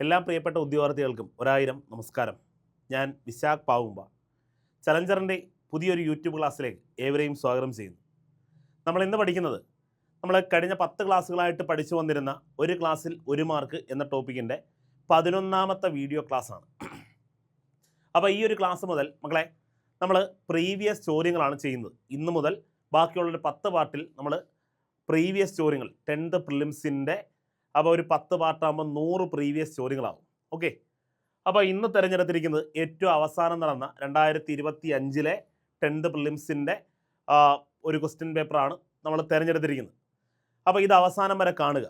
എല്ലാ പ്രിയപ്പെട്ട ഉദ്യോഗാർത്ഥികൾക്കും ഒരായിരം നമസ്കാരം. ഞാൻ വിശാഖ് പാവുമ്പ. ചലഞ്ചറിൻ്റെ പുതിയൊരു യൂട്യൂബ് ക്ലാസ്സിലേക്ക് ഏവരെയും സ്വാഗതം ചെയ്യുന്നു. നമ്മൾ ഇന്ന് പഠിക്കുന്നത് നമ്മൾ കഴിഞ്ഞ 10 ക്ലാസ്സുകളായിട്ട് പഠിച്ചു വന്നിരുന്ന ഒരു ക്ലാസ്സിൽ ഒരു മാർക്ക് എന്ന ടോപ്പിക്കിൻ്റെ 11ാമത്തെ വീഡിയോ ക്ലാസ്സാണ്. അപ്പോൾ ഈ ഒരു ക്ലാസ് മുതൽ മക്കളെ നമ്മൾ പ്രീവിയസ് ചോദ്യങ്ങളാണ് ചെയ്യുന്നത്. ഇന്ന് മുതൽ ബാക്കിയുള്ളൊരു 10 പാർട്ടിൽ നമ്മൾ പ്രീവിയസ് ചോദ്യങ്ങൾ 10th പ്രിലിംസിൻ്റെ അപ്പോൾ ഒരു 10 പാർട്ടാകുമ്പോൾ 100 പ്രീവിയസ് ചോദ്യങ്ങളാകും. ഓക്കെ, അപ്പോൾ ഇന്ന് തിരഞ്ഞെടുത്തിരിക്കുന്നത് ഏറ്റവും അവസാനം നടന്ന 2025 10th പ്രിലിംസിൻ്റെ ഒരു ക്വസ്റ്റ്യൻ പേപ്പറാണ് നമ്മൾ തിരഞ്ഞെടുത്തിരിക്കുന്നത്. അപ്പോൾ ഇത് അവസാനം വരെ കാണുക.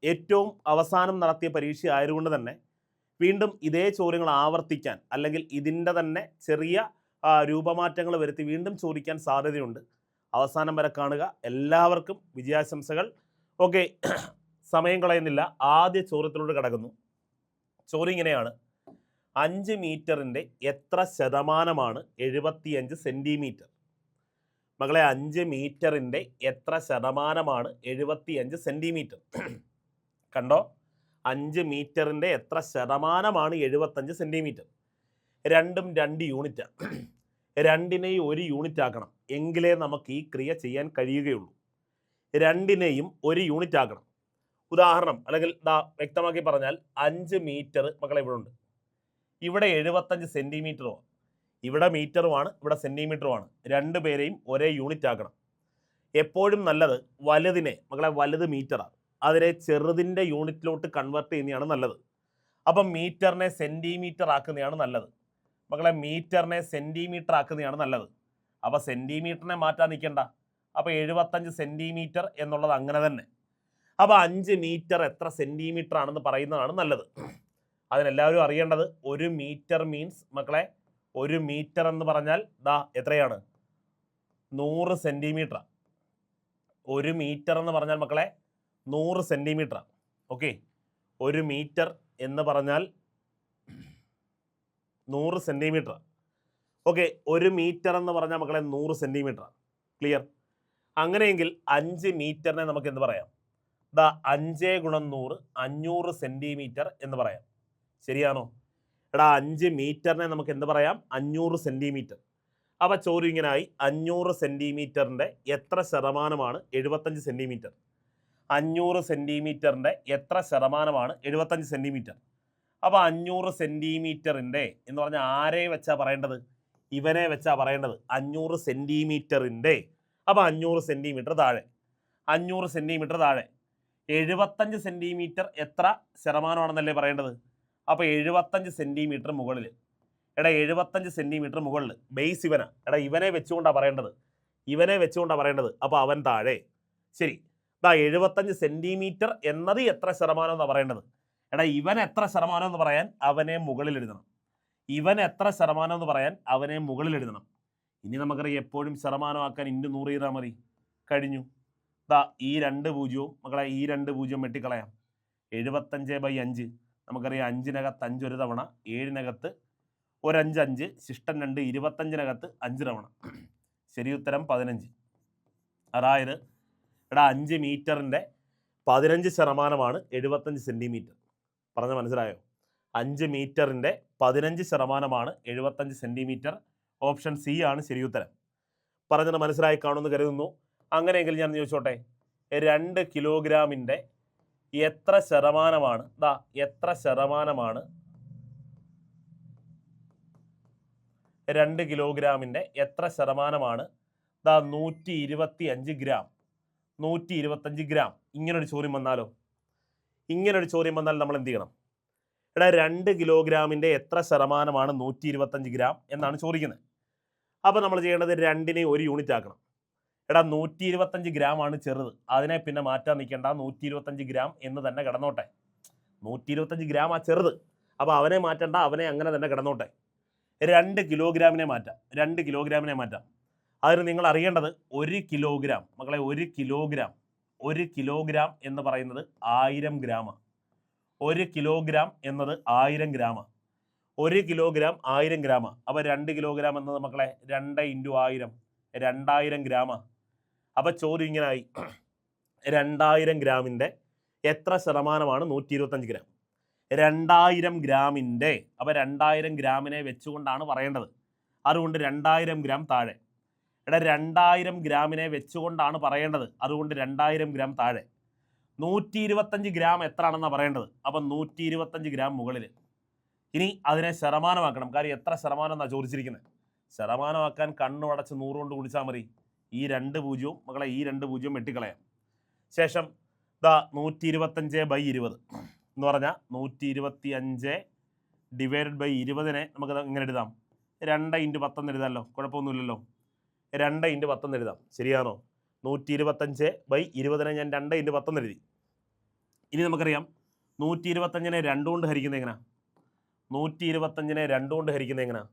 ഏറ്റവും അവസാനം നടത്തിയ പരീക്ഷ ആയതുകൊണ്ട് തന്നെ വീണ്ടും ഇതേ ചോദ്യങ്ങൾ ആവർത്തിക്കാൻ അല്ലെങ്കിൽ ഇതിൻ്റെ തന്നെ ചെറിയ രൂപമാറ്റങ്ങൾ വരുത്തി വീണ്ടും ചോദിക്കാൻ സാധ്യതയുണ്ട്. അവസാനം വരെ കാണുക. എല്ലാവർക്കും വിജയാശംസകൾ. ഓക്കെ, സമയം കളയുന്നില്ല, ആദ്യ ചോദ്യത്തിലൂടെ കടക്കുന്നു. ചോദ്യം ഇങ്ങനെയാണ്: 5 മീറ്ററിൻ്റെ എത്ര ശതമാനമാണ് 75 സെൻറ്റിമീറ്റർ? മകളെ, 5 മീറ്ററിൻ്റെ എത്ര ശതമാനമാണ് 75 സെൻറ്റിമീറ്റർ? കണ്ടോ, 5 മീറ്ററിൻ്റെ എത്ര ശതമാനമാണ് 75 സെൻറ്റിമീറ്റർ? രണ്ടും 2 യൂണിറ്റാണ്. രണ്ടിനെയും 1 യൂണിറ്റ് ആക്കണം, എങ്കിലേ നമുക്ക് ഈ ക്രിയ ചെയ്യാൻ കഴിയുകയുള്ളൂ. രണ്ടിനെയും 1 യൂണിറ്റ് ആക്കണം. ഉദാഹരണം അല്ലെങ്കിൽ വ്യക്തമാക്കി പറഞ്ഞാൽ 5 മീറ്റർ മക്കളെ ഇവിടെ ഉണ്ട്. ഇവിടെ 75 സെൻറ്റിമീറ്ററുമാണ്. ഇവിടെ മീറ്ററുമാണ്, ഇവിടെ സെൻറ്റിമീറ്ററുമാണ്. രണ്ടുപേരെയും ഒരേ യൂണിറ്റ് ആക്കണം. എപ്പോഴും നല്ലത് വലുതിനെ മക്കളെ, വലുത് മീറ്ററാണ്, അതിനെ ചെറുതിൻ്റെ യൂണിറ്റിലോട്ട് കൺവേർട്ട് ചെയ്യുന്നതാണ് നല്ലത്. അപ്പം മീറ്ററിനെ സെൻറ്റിമീറ്റർ ആക്കുന്നതാണ് നല്ലത്. മക്കളെ, മീറ്ററിനെ സെൻറ്റിമീറ്റർ ആക്കുന്നതാണ് നല്ലത്. അപ്പോൾ സെൻറ്റിമീറ്ററിനെ മാറ്റാൻ നിൽക്കണ്ട. അപ്പോൾ 75 സെൻറ്റിമീറ്റർ എന്നുള്ളത് അങ്ങനെ തന്നെ. അപ്പോൾ 5 മീറ്റർ എത്ര സെൻറ്റിമീറ്റർ ആണെന്ന് പറയുന്നതാണ് നല്ലത്. അതിനെല്ലാവരും അറിയേണ്ടത് 1 മീറ്റർ മീൻസ് മക്കളെ, 1 മീറ്റർ എന്ന് പറഞ്ഞാൽ എത്രയാണ്? 100 സെൻറ്റിമീറ്റർ. 1 മീറ്റർ എന്ന് പറഞ്ഞാൽ മക്കളെ 100 സെൻറ്റിമീറ്റർ. ഓക്കെ, 1 മീറ്റർ എന്ന് പറഞ്ഞാൽ 100 സെൻറ്റിമീറ്റർ. ഓക്കെ, 1 മീറ്റർ എന്ന് പറഞ്ഞാൽ മക്കളെ 100 സെൻറ്റിമീറ്റർ. ക്ലിയർ? അങ്ങനെയെങ്കിൽ 5 മീറ്ററിനെ നമുക്ക് എന്ത് പറയാം? 5 × 100 500 സെൻറ്റിമീറ്റർ എന്ന് പറയാം. ശരിയാണോ? 5 മീറ്ററിനെ നമുക്ക് എന്ത് പറയാം? 500 സെൻറ്റിമീറ്റർ. അപ്പോൾ ചോദ്യം ഇങ്ങനായി: 500 സെൻറ്റിമീറ്ററിൻ്റെ എത്ര ശതമാനമാണ് 75 സെൻറ്റിമീറ്റർ? 500 സെൻറ്റിമീറ്ററിൻ്റെ എത്ര ശതമാനമാണ് 75 സെൻറ്റിമീറ്റർ? അപ്പോൾ 500 സെൻറ്റിമീറ്ററിൻ്റെ എന്ന് പറഞ്ഞാൽ ആരെ വെച്ചാ പറയേണ്ടത്? ഇവനെ വെച്ചാ പറയേണ്ടത്. 500 സെൻറ്റിമീറ്ററിൻ്റെ, അപ്പോൾ 500 സെൻറ്റിമീറ്റർ താഴെ, 500 സെൻറ്റിമീറ്റർ താഴെ. 75 സെൻറ്റിമീറ്റർ എത്ര ശതമാനമാണെന്നല്ലേ പറയേണ്ടത്? അപ്പോൾ 75 സെൻറ്റിമീറ്റർ മുകളിൽ. 75 സെൻറ്റിമീറ്റർ മുകളിൽ ബേസ് ഇവനാ. ഇവനെ വെച്ചുകൊണ്ടാണ് പറയേണ്ടത്, ഇവനെ വെച്ചുകൊണ്ടാണ് പറയേണ്ടത്. അപ്പോൾ അവൻ താഴെ. ശരി, 75 സെൻറ്റിമീറ്റർ എന്നത് എത്ര ശതമാനം എന്നാണ് പറയേണ്ടത്. ഇവൻ എത്ര ശതമാനം എന്ന് പറയാൻ അവനെ മുകളിൽ എഴുതണം. ഇവൻ എത്ര ശതമാനം എന്ന് പറയാൻ അവനെ മുകളിൽ എഴുതണം. ഇനി നമുക്കറിയാം എപ്പോഴും ശതമാനമാക്കാൻ × 100 ചെയ്താൽ മതി. കഴിഞ്ഞു. ഈ 2 പൂജ്യവും മക്കളെ, ഈ 2 പൂജ്യവും വെട്ടിക്കളയാം. 75/5 നമുക്കറിയാം. 5-നകത്ത് 5 ഒരു തവണ, 7-നകത്ത് ഒരു 5 5, ശിഷ്ടം 2, 25-നകത്ത് 5 തവണ. ശരി ഉത്തരം 15. അതായത് 5 മീറ്ററിൻ്റെ 15 ശതമാനമാണ് 75 സെൻറ്റിമീറ്റർ. പറഞ്ഞ മനസ്സിലായോ? 5 മീറ്ററിൻ്റെ 15 ശതമാനമാണ് 75 സെൻറ്റിമീറ്റർ. ഓപ്ഷൻ സി ആണ് ശരി ഉത്തരം. പറഞ്ഞത് മനസ്സിലായി കാണുമെന്ന് കരുതുന്നു. അങ്ങനെയെങ്കിൽ ഞാൻ ചോദിച്ചോട്ടെ, 2 കിലോഗ്രാമിൻ്റെ എത്ര ശതമാനമാണ് എത്ര ശതമാനമാണ് 2 കിലോഗ്രാമിൻ്റെ എത്ര ശതമാനമാണ് 125 ഗ്രാം? 125 ഗ്രാം. ഇങ്ങനൊരു ചോദ്യം വന്നാലോ? ഇങ്ങനൊരു ചോദ്യം വന്നാൽ നമ്മൾ എന്ത് ചെയ്യണം? 2 കിലോഗ്രാമിൻ്റെ എത്ര ശതമാനമാണ് 125 ഗ്രാം എന്നാണ് ചോദിക്കുന്നത്. അപ്പോൾ നമ്മൾ ചെയ്യേണ്ടത് 2നെ 1 യൂണിറ്റ് ആക്കണം. 125 ഗ്രാം ആണ് ചെറുത്, അതിനെ പിന്നെ മാറ്റാൻ നിൽക്കേണ്ട. 125 ഗ്രാം എന്ന് തന്നെ കിടന്നോട്ടെ. 125 ഗ്രാം ആ ചെറുത്, അപ്പോൾ അവനെ മാറ്റണ്ട, അവനെ അങ്ങനെ തന്നെ കിടന്നോട്ടെ. 2 കിലോഗ്രാമിനെ മാറ്റാം. 2 കിലോഗ്രാമിനെ മാറ്റാം. അതിന് നിങ്ങൾ അറിയേണ്ടത് 1 കിലോഗ്രാം മക്കളെ, 1 കിലോഗ്രാം എന്ന് പറയുന്നത് 1000 ഗ്രാമാണ്. 1 കിലോഗ്രാം എന്നത് 1000 ഗ്രാമാണ്. 1 കിലോഗ്രാം 1000 ഗ്രാമാണ്. അപ്പോൾ 2 കിലോഗ്രാം എന്നത് മക്കളെ 2 × 1000 2000 ഗ്രാമാണ്. അപ്പോൾ ചോദ്യം ഇങ്ങനായി: 2000 ഗ്രാമിൻ്റെ എത്ര ശതമാനമാണ് 125 ഗ്രാം? 2000 ഗ്രാമിൻ്റെ, അപ്പോൾ 2000 ഗ്രാമിനെ വെച്ചുകൊണ്ടാണ് പറയേണ്ടത്. അതുകൊണ്ട് 2000 ഗ്രാം താഴെ. 2000 ഗ്രാമിനെ വെച്ചുകൊണ്ടാണ് പറയേണ്ടത്. അതുകൊണ്ട് 2000 ഗ്രാം താഴെ. 125 ഗ്രാം എത്രയാണെന്നാണ് പറയേണ്ടത്. അപ്പം 125 ഗ്രാം മുകളിൽ. ഇനി അതിനെ ശതമാനമാക്കണം. കാര്യം എത്ര ശതമാനം എന്നാണ് ചോദിച്ചിരിക്കുന്നത്. ശതമാനമാക്കാൻ കണ്ണുടച്ച് 100 കൊണ്ട് ഗുണിച്ചാൽ മതി. ഈ 2 പൂജ്യവും മക്കളെ ഈ 2 പൂജ്യവും വെട്ടിക്കളയാം. ശേഷം 125/20 എന്ന് പറഞ്ഞാൽ 125 ഡിവൈഡഡ് ബൈ 20നെ നമുക്ക് ഇങ്ങനെ എഴുതാം. 2×10 എന്ന് എഴുതാമല്ലോ, കുഴപ്പമൊന്നുമില്ലല്ലോ. 2×10 എന്ന് എഴുതാം. ശരിയാണോ? 125/20നെ ഞാൻ 2×10 എന്ന് എഴുതി. ഇനി നമുക്കറിയാം 125നെ 2 കൊണ്ട് ഹരിക്കുന്നത് എങ്ങനെയാണ്? 125നെ 2 കൊണ്ട് ഹരിക്കുന്നത് എങ്ങനെയാണ്?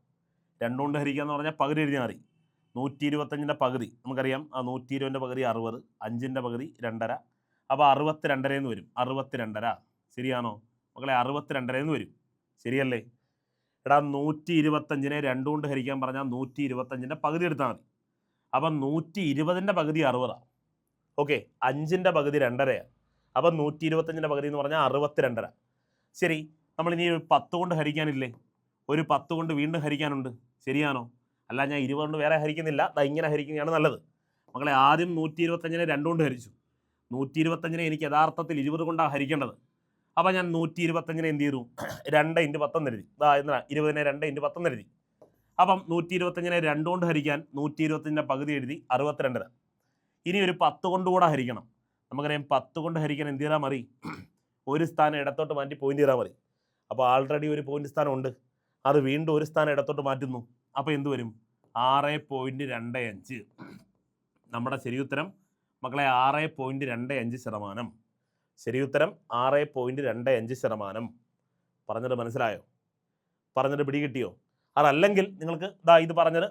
2 കൊണ്ട് ഹരിക്കുക എന്ന് പറഞ്ഞാൽ പകുതി എഴുതിയാൽ മതി. 125ൻ്റെ പകുതി നമുക്കറിയാം. ആ 120ൻ്റെ പകുതി 60, 5ൻ്റെ പകുതി 2.5, അപ്പോൾ 62 എന്ന് വരും. 62. ശരിയാണോ മക്കളെ? 62 എന്ന് വരും. ശരിയല്ലേ? എടാ 125നെ 2 കൊണ്ട് ഹരിക്കാൻ പറഞ്ഞാൽ 125ൻ്റെ പകുതി എടുത്താൽ മതി. അപ്പം 120ൻ്റെ പകുതി 60. ഓക്കെ, 5ൻ്റെ പകുതി 2.5. അപ്പം 125ൻ്റെ പകുതി എന്ന് പറഞ്ഞാൽ 62. ശരി, നമ്മളിനി 10 കൊണ്ട് ഹരിക്കാനില്ലേ? ഒരു 10 കൊണ്ട് വീണ്ടും ഹരിക്കാനുണ്ട്. ശരിയാണോ? അല്ല, ഞാൻ 20 കൊണ്ട് വേറെ ഹരിക്കുന്നില്ല. ഇങ്ങനെ ഹരിക്കുന്നതാണ് നല്ലത്. മക്കളെ ആദ്യം 125നെ 2 കൊണ്ട് ഹരിച്ചു. 125നെ എനിക്ക് യഥാർത്ഥത്തിൽ 20 കൊണ്ടാണ് ഹരിക്കേണ്ടത്. അപ്പോൾ ഞാൻ 125നെ എന്ത് ചെയ്തു? 2×10 എന്ന് എഴുതി. എന്നാ 20നെ 2×10 എന്ന് എഴുതി. അപ്പം 125നെ 2 കൊണ്ട് ഹരിക്കാൻ 125ൻ്റെ പകുതി എഴുതി 62. ഇനി ഒരു 10 കൊണ്ട് കൂടെ ഹരിക്കണം. നമുക്കറിയാം 10 കൊണ്ട് ഹരിക്കാൻ എന്ത് ചെയ്താൽ മതി? ഒരു സ്ഥാനം ഇടത്തോട്ട് മാറ്റി പോയിന്റ് ചെയ്താൽ മതി. അപ്പോൾ ആൾറെഡി ഒരു പോയിന്റ് സ്ഥാനം ഉണ്ട്. അത് വീണ്ടും ഒരു സ്ഥാനം ഇടത്തോട്ട് മാറ്റുന്നു. അപ്പോൾ എന്ത് വരും? 6.25. നമ്മുടെ ശരിയുത്തരം മക്കളെ 6.25%. ശരിയുത്തരം 6.25%. പറഞ്ഞത് മനസ്സിലായോ? പറഞ്ഞത് പിടികിട്ടിയോ? അതല്ലെങ്കിൽ നിങ്ങൾക്ക് ഇത് പറഞ്ഞത്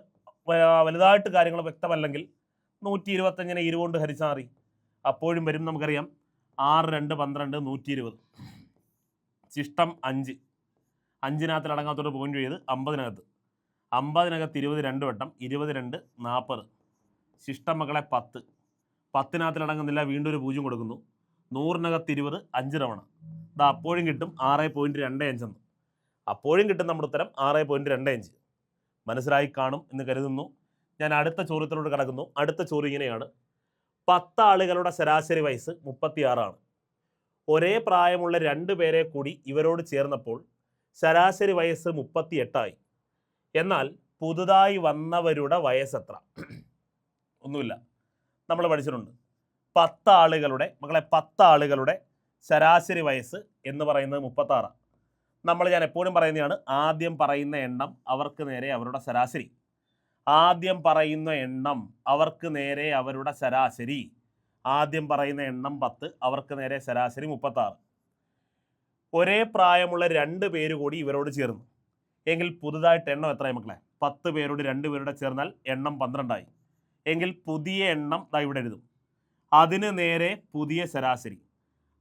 വലുതായിട്ട് കാര്യങ്ങൾ വ്യക്തമല്ലെങ്കിൽ 125നെ 20 കൊണ്ട് ഹരിച്ചാൽ മതി. അപ്പോഴും വരും. നമുക്കറിയാം 6 2 12 120. ശിഷ്ടം 5. 5-നകത്തിൽ അടങ്ങാത്തോട്ട് പോയിന്റ് ചെയ്ത് 50-നകത്ത്. 50-നകത്ത് 20 2 വട്ടം. 20 2 40. ശിഷ്ടം മക്കളെ 10. 10-നകത്തിൽ അടങ്ങുന്നില്ല, വീണ്ടും ഒരു 0 കൊടുക്കുന്നു. 100-നകത്ത് 20 5 തവണ. അപ്പോഴും കിട്ടും 6.25. അപ്പോഴും കിട്ടും നമ്മുടെ ഉത്തരം 6.25. മനസ്സിലായി കാണും എന്ന് കരുതുന്നു. ഞാൻ അടുത്ത ചോദ്യത്തിലോട്ട് കടക്കുന്നു. അടുത്ത ചോദ്യം ഇങ്ങനെയാണ്. 10 ആളുകളുടെ ശരാശരി വയസ്സ് 36 ആണ്. ഒരേ പ്രായമുള്ള 2 പേരെ കൂടി ഇവരോട് ചേർന്നപ്പോൾ ശരാശരി വയസ്സ് 38 ആയി. എന്നാൽ പുതുതായി വന്നവരുടെ വയസ്സെത്ര? ഒന്നുമില്ല, നമ്മൾ പഠിച്ചിട്ടുണ്ട്. 10 ആളുകളുടെ മക്കളെ 10 ആളുകളുടെ ശരാശരി വയസ്സ് എന്ന് പറയുന്നത് 36. ഞാൻ എപ്പോഴും പറയുന്നതാണ്, ആദ്യം പറയുന്ന എണ്ണം അവർക്ക് നേരെ അവരുടെ ശരാശരി. ആദ്യം പറയുന്ന എണ്ണം അവർക്ക് നേരെ അവരുടെ ശരാശരി. ആദ്യം പറയുന്ന എണ്ണം 10, അവർക്ക് നേരെ ശരാശരി 36. ഒരേ പ്രായമുള്ള 2 പേര് കൂടി ഇവരോട് ചേർന്നു എങ്കിൽ പുതുതായിട്ട് എണ്ണം എത്രയായി മക്കളെ? 10 പേരോട് 2 പേരുടെ ചേർന്നാൽ എണ്ണം 12 ആയി. എങ്കിൽ പുതിയ എണ്ണം ഇവിടെ എഴുതും. അതിന് നേരെ പുതിയ ശരാശരി.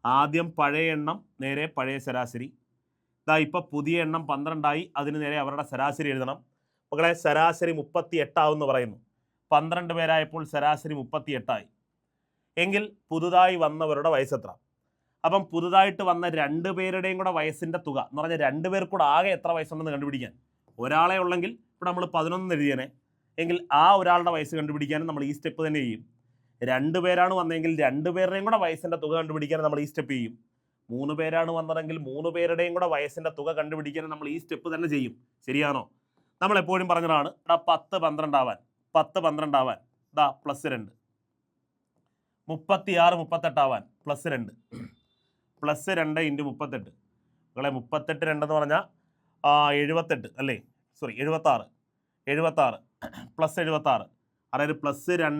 ആദ്യം പഴയ എണ്ണം നേരെ പഴയ ശരാശരി. ഇപ്പോൾ പുതിയ എണ്ണം 12 ആയി. അതിന് നേരെ അവരുടെ ശരാശരി എഴുതണം. മക്കളെ ശരാശരി 38 ആവുമെന്ന് പറയുന്നു. 12 പേരായപ്പോൾ ശരാശരി 38 ആയി. എങ്കിൽ പുതുതായി വന്നവരുടെ വയസ്സെത്ര? അപ്പം പുതുതായിട്ട് വന്ന 2 പേരുടെയും കൂടെ വയസ്സിൻ്റെ തുക എന്ന് പറഞ്ഞാൽ 2 പേർ കൂടെ ആകെ എത്ര വയസ്സുണ്ടെന്ന് കണ്ടുപിടിക്കാൻ. ഒരാളെ ഉള്ളെങ്കിൽ ഇപ്പോൾ നമ്മൾ 11 എഴുതിയേനെ. എങ്കിൽ ആ ഒരാളുടെ വയസ്സ് കണ്ടുപിടിക്കാനും നമ്മൾ ഈ സ്റ്റെപ്പ് തന്നെ ചെയ്യും. 2 പേരാണ് വന്നതെങ്കിൽ 2 പേരുടെയും കൂടെ വയസ്സിൻ്റെ തുക കണ്ടുപിടിക്കാനും നമ്മൾ ഈ സ്റ്റെപ്പ് ചെയ്യും. 3 പേരാണ് വന്നതെങ്കിൽ 3 പേരുടെയും കൂടെ വയസ്സിൻ്റെ തുക കണ്ടുപിടിക്കാനും നമ്മൾ ഈ സ്റ്റെപ്പ് തന്നെ ചെയ്യും. ശരിയാണോ? നമ്മൾ എപ്പോഴും പറഞ്ഞതാണ് 10 12 ആവാൻ. 10 12 ആവാൻ +2. 36 38 ആവാൻ +2. +2 × 38. മക്കളെ 38 2 എന്ന് പറഞ്ഞാൽ 78 അല്ലേ? സോറി 76. 76 +76. അതായത് +2 ×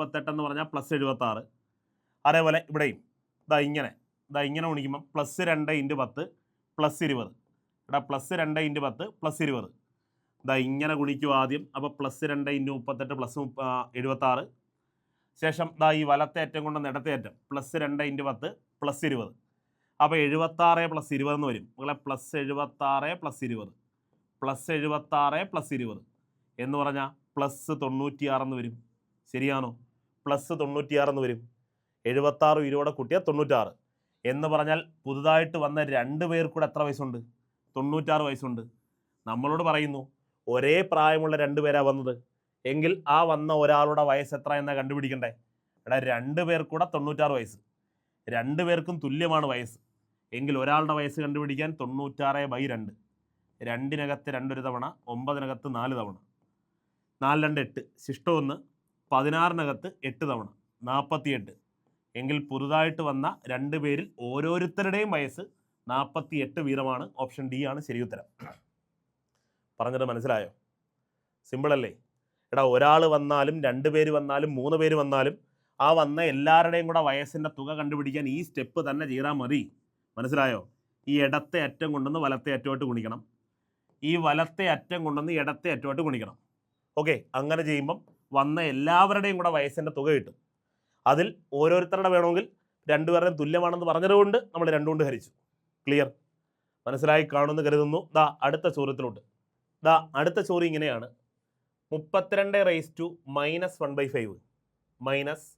38 എന്ന് പറഞ്ഞാൽ +76. അതേപോലെ ഇവിടെയും ഇങ്ങനെ ഗുണിക്കുമ്പം +2 × 10 +20. ഇവിടെ +2 × 10 +20. ഇങ്ങനെ ഗുണിക്കും ആദ്യം. അപ്പോൾ +2 × 38 +76. ശേഷം ഈ വലത്തെ അറ്റം കൊണ്ട് ഇടത്തെ അറ്റം +2 × 10 +20. അപ്പോൾ 76 + 20 എന്ന് വരും. മക്കളെ +76 + 20 +76 + 20 എന്ന് പറഞ്ഞാൽ +96 എന്ന് വരും. ശരിയാണോ? +96 എന്ന് വരും. 76 20 കൂട്ടിയാൽ 96. എന്ന് പറഞ്ഞാൽ പുതുതായിട്ട് വന്ന 2 പേർക്കൂടെ എത്ര വയസ്സുണ്ട്? 96 വയസ്സുണ്ട്. നമ്മളോട് പറയുന്നു ഒരേ പ്രായമുള്ള 2 പേരാണ് വന്നത്. എങ്കിൽ ആ വന്ന ഒരാളുടെ വയസ്സ് എത്ര എന്നാ കണ്ടുപിടിക്കണ്ടേ? എടാ 2 പേർക്കൂടെ 96 വയസ്സ്. 2 പേർക്കും തുല്യമാണ് വയസ്സ്. എങ്കിൽ ഒരാളുടെ വയസ്സ് കണ്ടുപിടിക്കാൻ 96/2. 2-നകത്ത് 2 ഒരു തവണ, 9-നകത്ത് 4 തവണ, 4 2 8, ശിഷ്ടം 1, 16-നകത്ത് 8 തവണ, 48. എങ്കിൽ പുതുതായിട്ട് വന്ന 2 പേരിൽ ഓരോരുത്തരുടെയും വയസ്സ് 48 വീതമാണ്. ഓപ്ഷൻ ഡി ആണ് ശരി ഉത്തരം. പറഞ്ഞത് മനസ്സിലായോ? സിമ്പിൾ അല്ലേ? എടാ ഒരാൾ വന്നാലും 2 പേര് വന്നാലും 3 പേര് വന്നാലും ആ വന്ന എല്ലാവരുടെയും കൂടെ വയസ്സിൻ്റെ തുക കണ്ടുപിടിക്കാൻ ഈ സ്റ്റെപ്പ് തന്നെ ചെയ്താൽ മതി. മനസ്സിലായോ? ഈ ഇടത്തെ അറ്റം കൊണ്ടുവന്ന് വലത്തെ അറ്റമായിട്ട് ഗുണിക്കണം, ഈ വലത്തെ അറ്റം കൊണ്ടുവന്ന് ഇടത്തെ അറ്റമായിട്ട് ഗുണിക്കണം. ഓക്കെ, അങ്ങനെ ചെയ്യുമ്പം വന്ന എല്ലാവരുടെയും കൂടെ വയസ്സിൻ്റെ തുക കിട്ടും. അതിൽ ഓരോരുത്തരുടെ വേണമെങ്കിൽ 2 പേരുടെയും തുല്യമാണെന്ന് പറഞ്ഞതുകൊണ്ട് നമ്മൾ 2 കൊണ്ട് ഹരിച്ചു. ക്ലിയർ? മനസ്സിലായി കാണുമെന്ന് കരുതുന്നു. ദാ അടുത്ത ചോദ്യത്തിലോട്ട്. ദാ അടുത്ത ചോദ്യം ഇങ്ങനെയാണ്. 32 - 1/5 മൈനസ്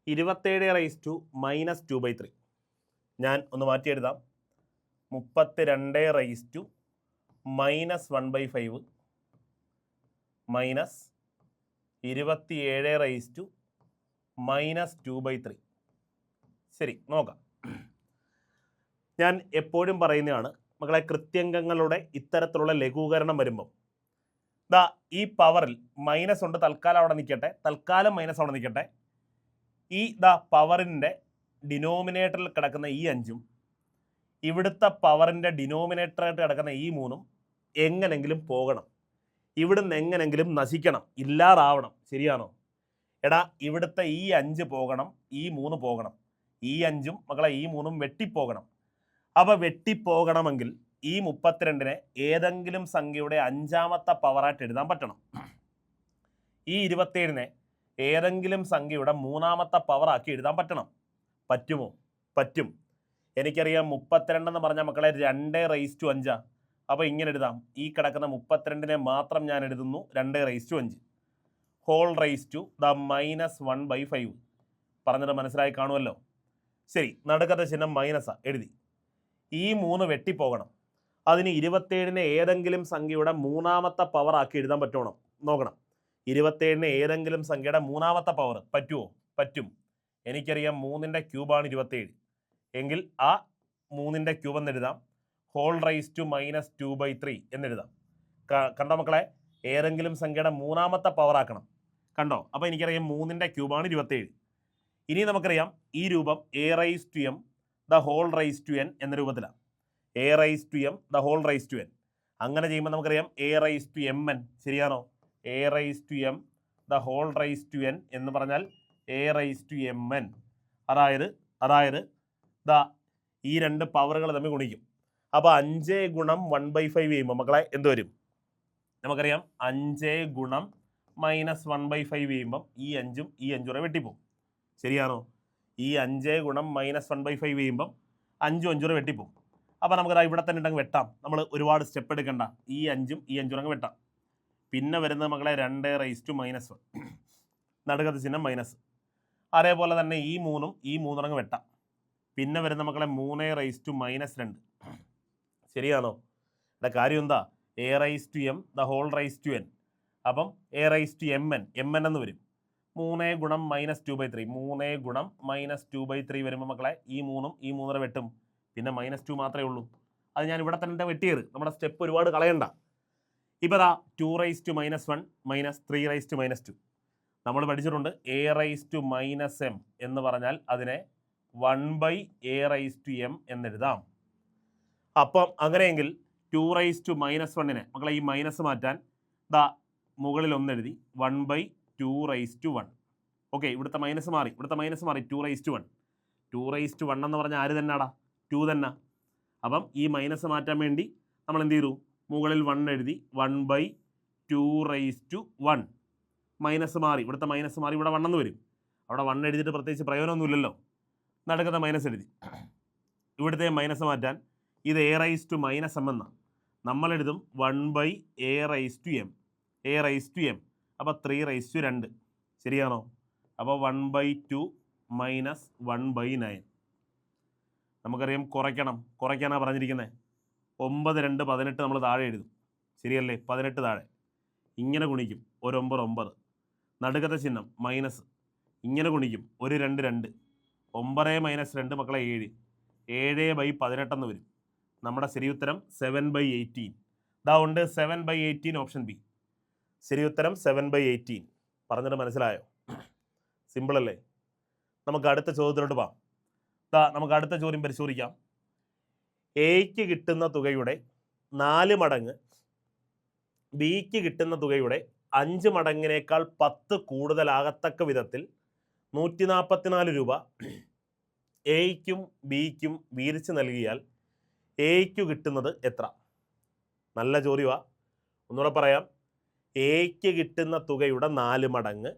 27 - -2/3. ഞാൻ ഒന്ന് മാറ്റി എഴുതാം. 32 - 1/5 മൈനസ് 27 - 2/3. ശരി, നോക്കാം. ഞാൻ എപ്പോഴും പറയുന്നതാണ് മക്കളെ, കൃത്യംഗങ്ങളുടെ ഇത്തരത്തിലുള്ള ലഘൂകരണം വരുമ്പം ദാ ഈ പവറിൽ മൈനസ് ഉണ്ട്, തൽക്കാലം അവിടെ നിൽക്കട്ടെ, തൽക്കാലം മൈനസ് അവിടെ നിൽക്കട്ടെ. ഈ ദാ പവറിൻ്റെ ഡിനോമിനേറ്ററിൽ കിടക്കുന്ന ഈ 5ഉം ഇവിടുത്തെ പവറിൻ്റെ ഡിനോമിനേറ്ററായിട്ട് കിടക്കുന്ന ഈ 3ഉം എങ്ങനെങ്കിലും പോകണം. ഇവിടുന്ന് എങ്ങനെങ്കിലും നശിക്കണം, ഇല്ലാതാവണം. ശരിയാണോ? എടാ ഇവിടുത്തെ ഈ 5 പോകണം, ഈ 3 പോകണം, ഈ 5ഉം മക്കളെ ഈ 3ഉം വെട്ടിപ്പോകണം. അപ്പോൾ വെട്ടിപ്പോകണമെങ്കിൽ ഈ 32-നെ ഏതെങ്കിലും സംഖ്യയുടെ 5ാമത്തെ പവറായിട്ട് എഴുതാൻ പറ്റണം. ഈ 27-നെ ഏതെങ്കിലും സംഖ്യയുടെ 3ാമത്തെ പവറാക്കി എഴുതാൻ പറ്റണം. പറ്റുമോ? പറ്റും. എനിക്കറിയാം 32 എന്ന് പറഞ്ഞാൽ മക്കളെ 2/5. അപ്പോൾ ഇങ്ങനെ എഴുതാം. ഈ കിടക്കുന്ന 32-നെ മാത്രം ഞാൻ എഴുതുന്നു 2/5 ഹോൾ റൈസ് ടു ദ -1/5. പറഞ്ഞത് മനസ്സിലായി കാണുമല്ലോ. ശരി, നടുക്കത്തെ ചിഹ്നം മൈനസാണ്, എഴുതി. ഈ 3 വെട്ടിപ്പോകണം. അതിന് 27-നെ ഏതെങ്കിലും സംഖ്യയുടെ 3ാമത്തെ പവർ ആക്കി എഴുതാൻ പറ്റണം. നോക്കണം, 27-നെ ഏതെങ്കിലും സംഖ്യയുടെ 3ാമത്തെ പവർ പറ്റുമോ? പറ്റും. എനിക്കറിയാം 3-ന്റെ ക്യൂബാണ് 27. എങ്കിൽ ആ 3-ന്റെ ക്യൂബ് എന്നെഴുതാം. ഹോൾ റൈസ് ടു -2/3 എന്നെഴുതാം. കണ്ടോ മക്കളെ? ഏതെങ്കിലും സംഖ്യയുടെ 3ാമത്തെ പവർ ആക്കണം. കണ്ടോ? അപ്പോൾ എനിക്കറിയാം 3-ന്റെ ക്യൂബാണ് 27. ഇനി നമുക്കറിയാം ഈ രൂപം a⁻m the whole raise to n എന്ന രൂപത്തിലാണ്. a⁻m the whole raise to n. അങ്ങനെ ചെയ്യുമ്പോൾ നമുക്കറിയാം a⁻mn. ശരിയാണോ? a⁻m the whole raise to n എന്ന് പറഞ്ഞാൽ a⁻mn. അതായത് ദാ ഈ 2 പവറുകൾ തമ്മിൽ ഗുണിക്കും. അപ്പോൾ 5 × 1/5 ചെയ്യുമ്പോൾ മക്കളെ എന്ത് വരും? നമുക്കറിയാം 5 × -1/5 ചെയ്യുമ്പം ഈ 5ഉം ഈ 5 കൂടെ വെട്ടിപ്പോവും. ശരിയാണോ? ഈ 5 × -1/5 ചെയ്യുമ്പം 5ഉം 5 കൂടെ വെട്ടിപ്പോവും. അപ്പോൾ നമുക്കത് ഇവിടെ തന്നെ ഉണ്ടെങ്കിൽ വെട്ടാം. നമ്മൾ ഒരുപാട് സ്റ്റെപ്പ് എടുക്കണ്ട. ഈ 5ഉം ഈ 5 കൂടെ വെട്ടാം. പിന്നെ വരുന്നത് മക്കളെ 2/-1, നടുക്കത്തെ ചിഹ്നം മൈനസ്. അതേപോലെ തന്നെ ഈ 3ഉം ഈ 3 വെട്ടാം. പിന്നെ വരുന്ന മക്കളെ 3/-2. ശരിയാണോ? ഇവിടെ കാര്യം എന്താ? a⁻m the whole raise to n. അപ്പം a⁻mn എന്ന് വരും. 3 × -2/3. 3 × -2/3 വരുമ്പോൾ മക്കളെ ഈ 3ഉം ഈ 3 വെട്ടും. പിന്നെ -2 മാത്രമേ ഉള്ളൂ. അത് ഞാൻ ഇവിടെ തന്നെ വെട്ടിയത്. നമ്മുടെ സ്റ്റെപ്പ് ഒരുപാട് കളയണ്ട. ഇപ്പോൾ ദാ 2⁻1 -3⁻2. നമ്മൾ പഠിച്ചിട്ടുണ്ട് a⁻m എന്ന് പറഞ്ഞാൽ അതിനെ 1/a⁻m എന്നെഴുതാം. അപ്പം അങ്ങനെയെങ്കിൽ 2⁻1-നെ മക്കളെ ഈ മൈനസ് മാറ്റാൻ ദാ മുകളിൽ 1 എഴുതി 1/2⁻1. ഓക്കെ, ഇവിടുത്തെ മൈനസ് മാറി 2⁻1. 2⁻1 എന്ന് പറഞ്ഞാൽ ആര് തന്നെയാടാ? 2 തന്നെ. അപ്പം ഈ മൈനസ് മാറ്റാൻ വേണ്ടി നമ്മൾ എന്ത് ചെയ്തു? മുകളിൽ 1 എഴുതി 1/2⁻1. മൈനസ് മാറി, ഇവിടുത്തെ മൈനസ് മാറി ഇവിടെ 1 എന്ന് വരും. അവിടെ 1 എഴുതിയിട്ട് പ്രത്യേകിച്ച് പ്രയോജനമൊന്നുമില്ലല്ലോ. നടുക്കത്തെ മൈനസ് എഴുതി. ഇവിടുത്തെ മൈനസ് മാറ്റാൻ ഇത് a⁻m എന്നാണ്. നമ്മളെഴുതും 1/a⁻m. അപ്പോൾ 3/2. ശരിയാണോ? അപ്പോൾ 1/2 - 1/9. നമുക്കറിയാം കുറയ്ക്കാനാണ് പറഞ്ഞിരിക്കുന്നത്. 9 2 18 നമ്മൾ താഴെ എഴുതും, ശരിയല്ലേ? 18 താഴെ ഇങ്ങനെ ഗുണിക്കും, ഒരു 9 9, നടുക്കത്തെ ചിഹ്നം മൈനസ്, ഇങ്ങനെ ഗുണിക്കും, ഒരു 2 2, 9 - 2 മക്കളെ 7, 7/18 എന്ന് വരും. നമ്മുടെ ശരി ഉത്തരം 7/18. ഇതാ ഉണ്ട് 7/18, ഓപ്ഷൻ ബി. ശരി ഉത്തരം 7/18. പറഞ്ഞിട്ട് മനസ്സിലായോ? സിമ്പിൾ അല്ലേ? നമുക്ക് അടുത്ത ചോദ്യത്തിലോട്ട് പോകാം. നമുക്ക് അടുത്ത ചോദ്യം പരിശോധിക്കാം. എയ്ക്ക് കിട്ടുന്ന തുകയുടെ 4 മടങ്ങ് ബിക്ക് കിട്ടുന്ന തുകയുടെ 5 മടങ്ങിനേക്കാൾ 10 കൂടുതലാകത്തക്ക വിധത്തിൽ 144 രൂപ എയ്ക്കും ബിക്കും വീതിച്ച് നൽകിയാൽ എയ്ക്ക് കിട്ടുന്നത് എത്ര? നല്ല ചോദ്യമാണ്. ഒന്നുകൂടെ പറയാം. എയ്ക്ക് കിട്ടുന്ന തുകയുടെ 4 മടങ്ങ്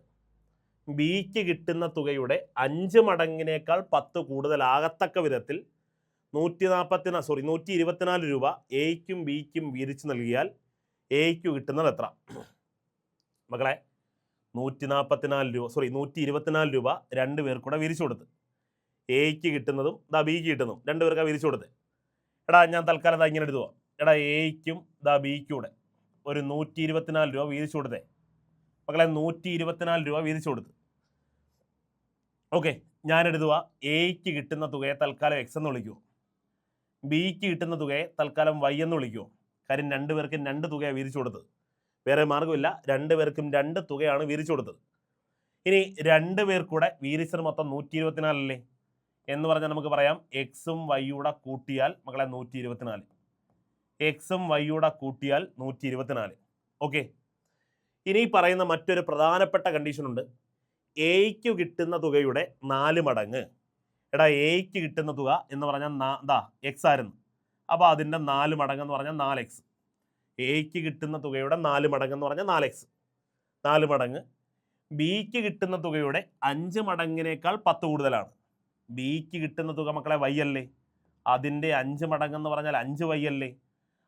ബിക്ക് കിട്ടുന്ന തുകയുടെ 5 മടങ്ങിനേക്കാൾ 10 കൂടുതലാകത്തക്ക വിധത്തിൽ 124 രൂപ എയ്ക്കും ബിക്കും വീതിച്ച് നൽകിയാൽ എയ്ക്ക് കിട്ടുന്നത് എത്ര? മക്കളെ 124 രൂപ 2 പേർക്ക് കൂടെ വീതിച്ചു കൊടുത്ത് എയ്ക്ക് കിട്ടുന്നതും ബിക്ക് കിട്ടുന്നതും 2 പേർക്കാണ് വീതിച്ചു കൊടുത്തത്. എടാ ഞാൻ തൽക്കാലം ഇങ്ങനെ എടുത്തു പോവാം. എടാ എയ്ക്കും ബിക്കും കൂടെ ഒരു 124 രൂപ വീതിച്ചു കൊടുത്തേ. മക്കളെ 124 രൂപ വീതിച്ചു കൊടുത്ത്. ഓക്കെ, ഞാൻ എഴുതുക. എയ്ക്ക് കിട്ടുന്ന തുകയെ തൽക്കാലം എക്സ് എന്ന് വിളിക്കുമോ, ബിക്ക് കിട്ടുന്ന തുകയെ തൽക്കാലം വൈ എന്ന് വിളിക്കുമോ? കാര്യം 2 പേർക്കും 2 തുകയാണ് വീതിച്ചു കൊടുത്തത്. വേറെ മാർഗ്ഗമില്ല, 2 പേർക്കും 2 തുകയാണ് വീതിച്ചു കൊടുത്തത്. ഇനി 2 പേർക്കൂടെ വീതിച്ചത് മൊത്തം 124 അല്ലേ എന്ന് പറഞ്ഞാൽ നമുക്ക് പറയാം എക്സും വൈയൂടെ കൂട്ടിയാൽ മക്കളെ 124. എക്സും വൈയൂടെ കൂട്ടിയാൽ 124. ഓക്കെ, ഇനി പറയുന്ന മറ്റൊരു പ്രധാനപ്പെട്ട കണ്ടീഷൻ ഉണ്ട്. എയ്ക്ക് കിട്ടുന്ന തുകയുടെ 4 മടങ്ങ്. എടാ എയ്ക്ക് കിട്ടുന്ന തുക എന്ന് പറഞ്ഞാൽ എക്സ് ആയിരുന്നു. അപ്പോൾ അതിൻ്റെ 4 മടങ്ങ് എന്ന് പറഞ്ഞാൽ 4x. എയ്ക്ക് കിട്ടുന്ന തുകയുടെ 4 മടങ്ങ് എന്ന് പറഞ്ഞാൽ 4x. 4 മടങ്ങ് ബിക്ക് കിട്ടുന്ന തുകയുടെ 5 മടങ്ങിനേക്കാൾ 10 കൂടുതലാണ്. ബിക്ക് കിട്ടുന്ന തുക മക്കളെ വൈ അല്ലേ, അതിൻ്റെ 5 മടങ്ങ് എന്ന് പറഞ്ഞാൽ 5y അല്ലേ.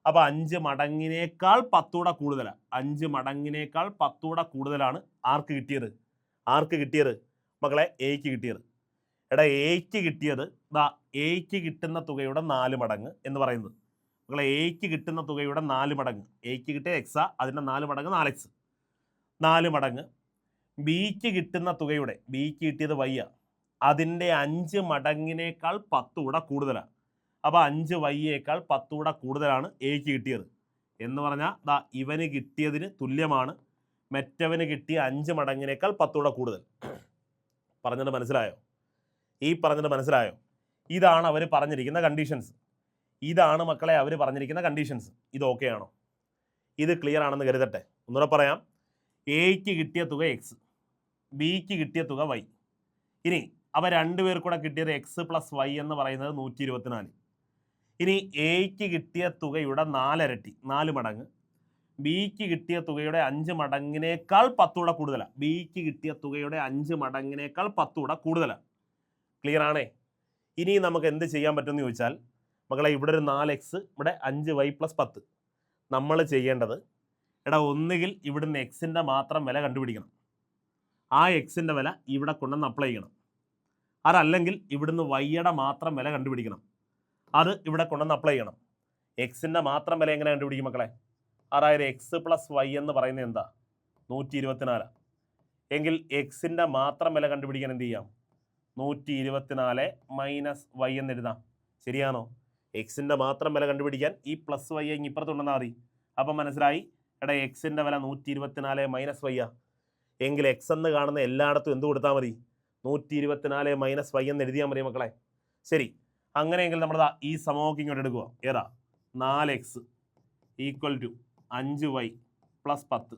അപ്പോൾ 5 മടങ്ങിനേക്കാൾ 10 കൂടെ കൂടുതലാണ്. 5 മടങ്ങിനേക്കാൾ 10 കൂടെ കൂടുതലാണ് ആർക്ക് കിട്ടിയത് മക്കളെ? എയ്ക്ക് കിട്ടിയത്. എടാ എയ്ക്ക് കിട്ടിയത് എയ്ക്ക് കിട്ടുന്ന തുകയുടെ 4 മടങ്ങ് എന്ന് പറയുന്നത് മക്കളെ എയ്ക്ക് കിട്ടുന്ന തുകയുടെ 4 മടങ്ങ്. എയ്ക്ക് കിട്ടിയ എക്സാ, അതിൻ്റെ 4 മടങ്ങ് 4x. 4 മടങ്ങ് ബിക്ക് കിട്ടുന്ന തുകയുടെ, ബിക്ക് കിട്ടിയത് വൈയാ, അതിൻ്റെ 5 മടങ്ങിനേക്കാൾ 10 കൂടെ കൂടുതലാണ്. അപ്പോൾ 5y 10 കൂടെ കൂടുതലാണ് എയ്ക്ക് കിട്ടിയത് എന്ന് പറഞ്ഞാൽ ഇവന് കിട്ടിയതിന് തുല്യമാണ് മറ്റവന് കിട്ടിയ 5 മടങ്ങിനേക്കാൾ 10 കൂടെ കൂടുതൽ. പറഞ്ഞിട്ട് മനസ്സിലായോ? ഇതാണ് അവർ പറഞ്ഞിരിക്കുന്ന കണ്ടീഷൻസ്. ഇതാണ് മക്കളെ അവർ പറഞ്ഞിരിക്കുന്ന കണ്ടീഷൻസ്. ഇത് ഓക്കെ ആണോ? ഇത് ക്ലിയർ ആണെന്ന് കരുതട്ടെ. ഒന്നുകൂടെ പറയാം. എയ്ക്ക് കിട്ടിയ തുക എക്സ്, ബിക്ക് കിട്ടിയ തുക വൈ. ഇനി അവ 2 പേർക്കൂടെ കിട്ടിയത് എക്സ് പ്ലസ് വൈ എന്ന് പറയുന്നത് 124. ഇനി എയ്ക്ക് കിട്ടിയ തുകയുടെ 4 ഇരട്ടി, 4 മടങ്ങ് ബിക്ക് കിട്ടിയ തുകയുടെ 5 മടങ്ങിനേക്കാൾ 10 കൂടെ കൂടുതലാണ്. ബിക്ക് കിട്ടിയ തുകയുടെ 5 മടങ്ങിനേക്കാൾ 10 കൂടെ കൂടുതലാണ്. ക്ലിയർ ആണേ? ഇനി നമുക്ക് എന്ത് ചെയ്യാൻ പറ്റുമെന്ന് ചോദിച്ചാൽ മക്കളെ ഇവിടെ ഒരു 4x, ഇവിടെ 5y + 10. നമ്മൾ ചെയ്യേണ്ടത് ഒന്നുകിൽ ഇവിടുന്ന് എക്സിൻ്റെ മാത്രം വില കണ്ടുപിടിക്കണം. ആ എക്സിൻ്റെ വില ഇവിടെ കൊണ്ടുവന്ന് അപ്ലൈ ചെയ്യണം. അതല്ലെങ്കിൽ ഇവിടുന്ന് വൈയുടെ മാത്രം വില കണ്ടുപിടിക്കണം. അത് ഇവിടെ കൊണ്ടുവന്ന് അപ്ലൈ ചെയ്യണം. എക്സിൻ്റെ മാത്രം വില എങ്ങനെ കണ്ടുപിടിക്കും മക്കളെ? അതായത് എക്സ് പ്ലസ് വൈ എന്ന് പറയുന്നത് എന്താ? 124. എങ്കിൽ എക്സിൻ്റെ മാത്രം വില കണ്ടുപിടിക്കാൻ എന്ത് ചെയ്യാം? 124 മൈനസ് വൈ എന്ന് എഴുതാം. ശരിയാണോ? എക്സിൻ്റെ മാത്രം വില കണ്ടുപിടിക്കാൻ ഈ പ്ലസ് വൈ ഇപ്പുറത്തുണ്ടെന്നാൽ മതി. അപ്പം മനസ്സിലായി. എക്സിൻ്റെ വില 124 മൈനസ് വൈ. എങ്കിൽ എക്സ് എന്ന് കാണുന്ന എല്ലായിടത്തും എന്ത് കൊടുത്താൽ മതി? 124 മൈനസ് വൈ എന്ന് എഴുതിയാൽ മതി മക്കളെ. ശരി, അങ്ങനെയെങ്കിൽ നമ്മൾ ഈ സമവാക്യം ഇങ്ങോട്ട് എടുക്കുക. ഏതാ? 4x = 5y + 10.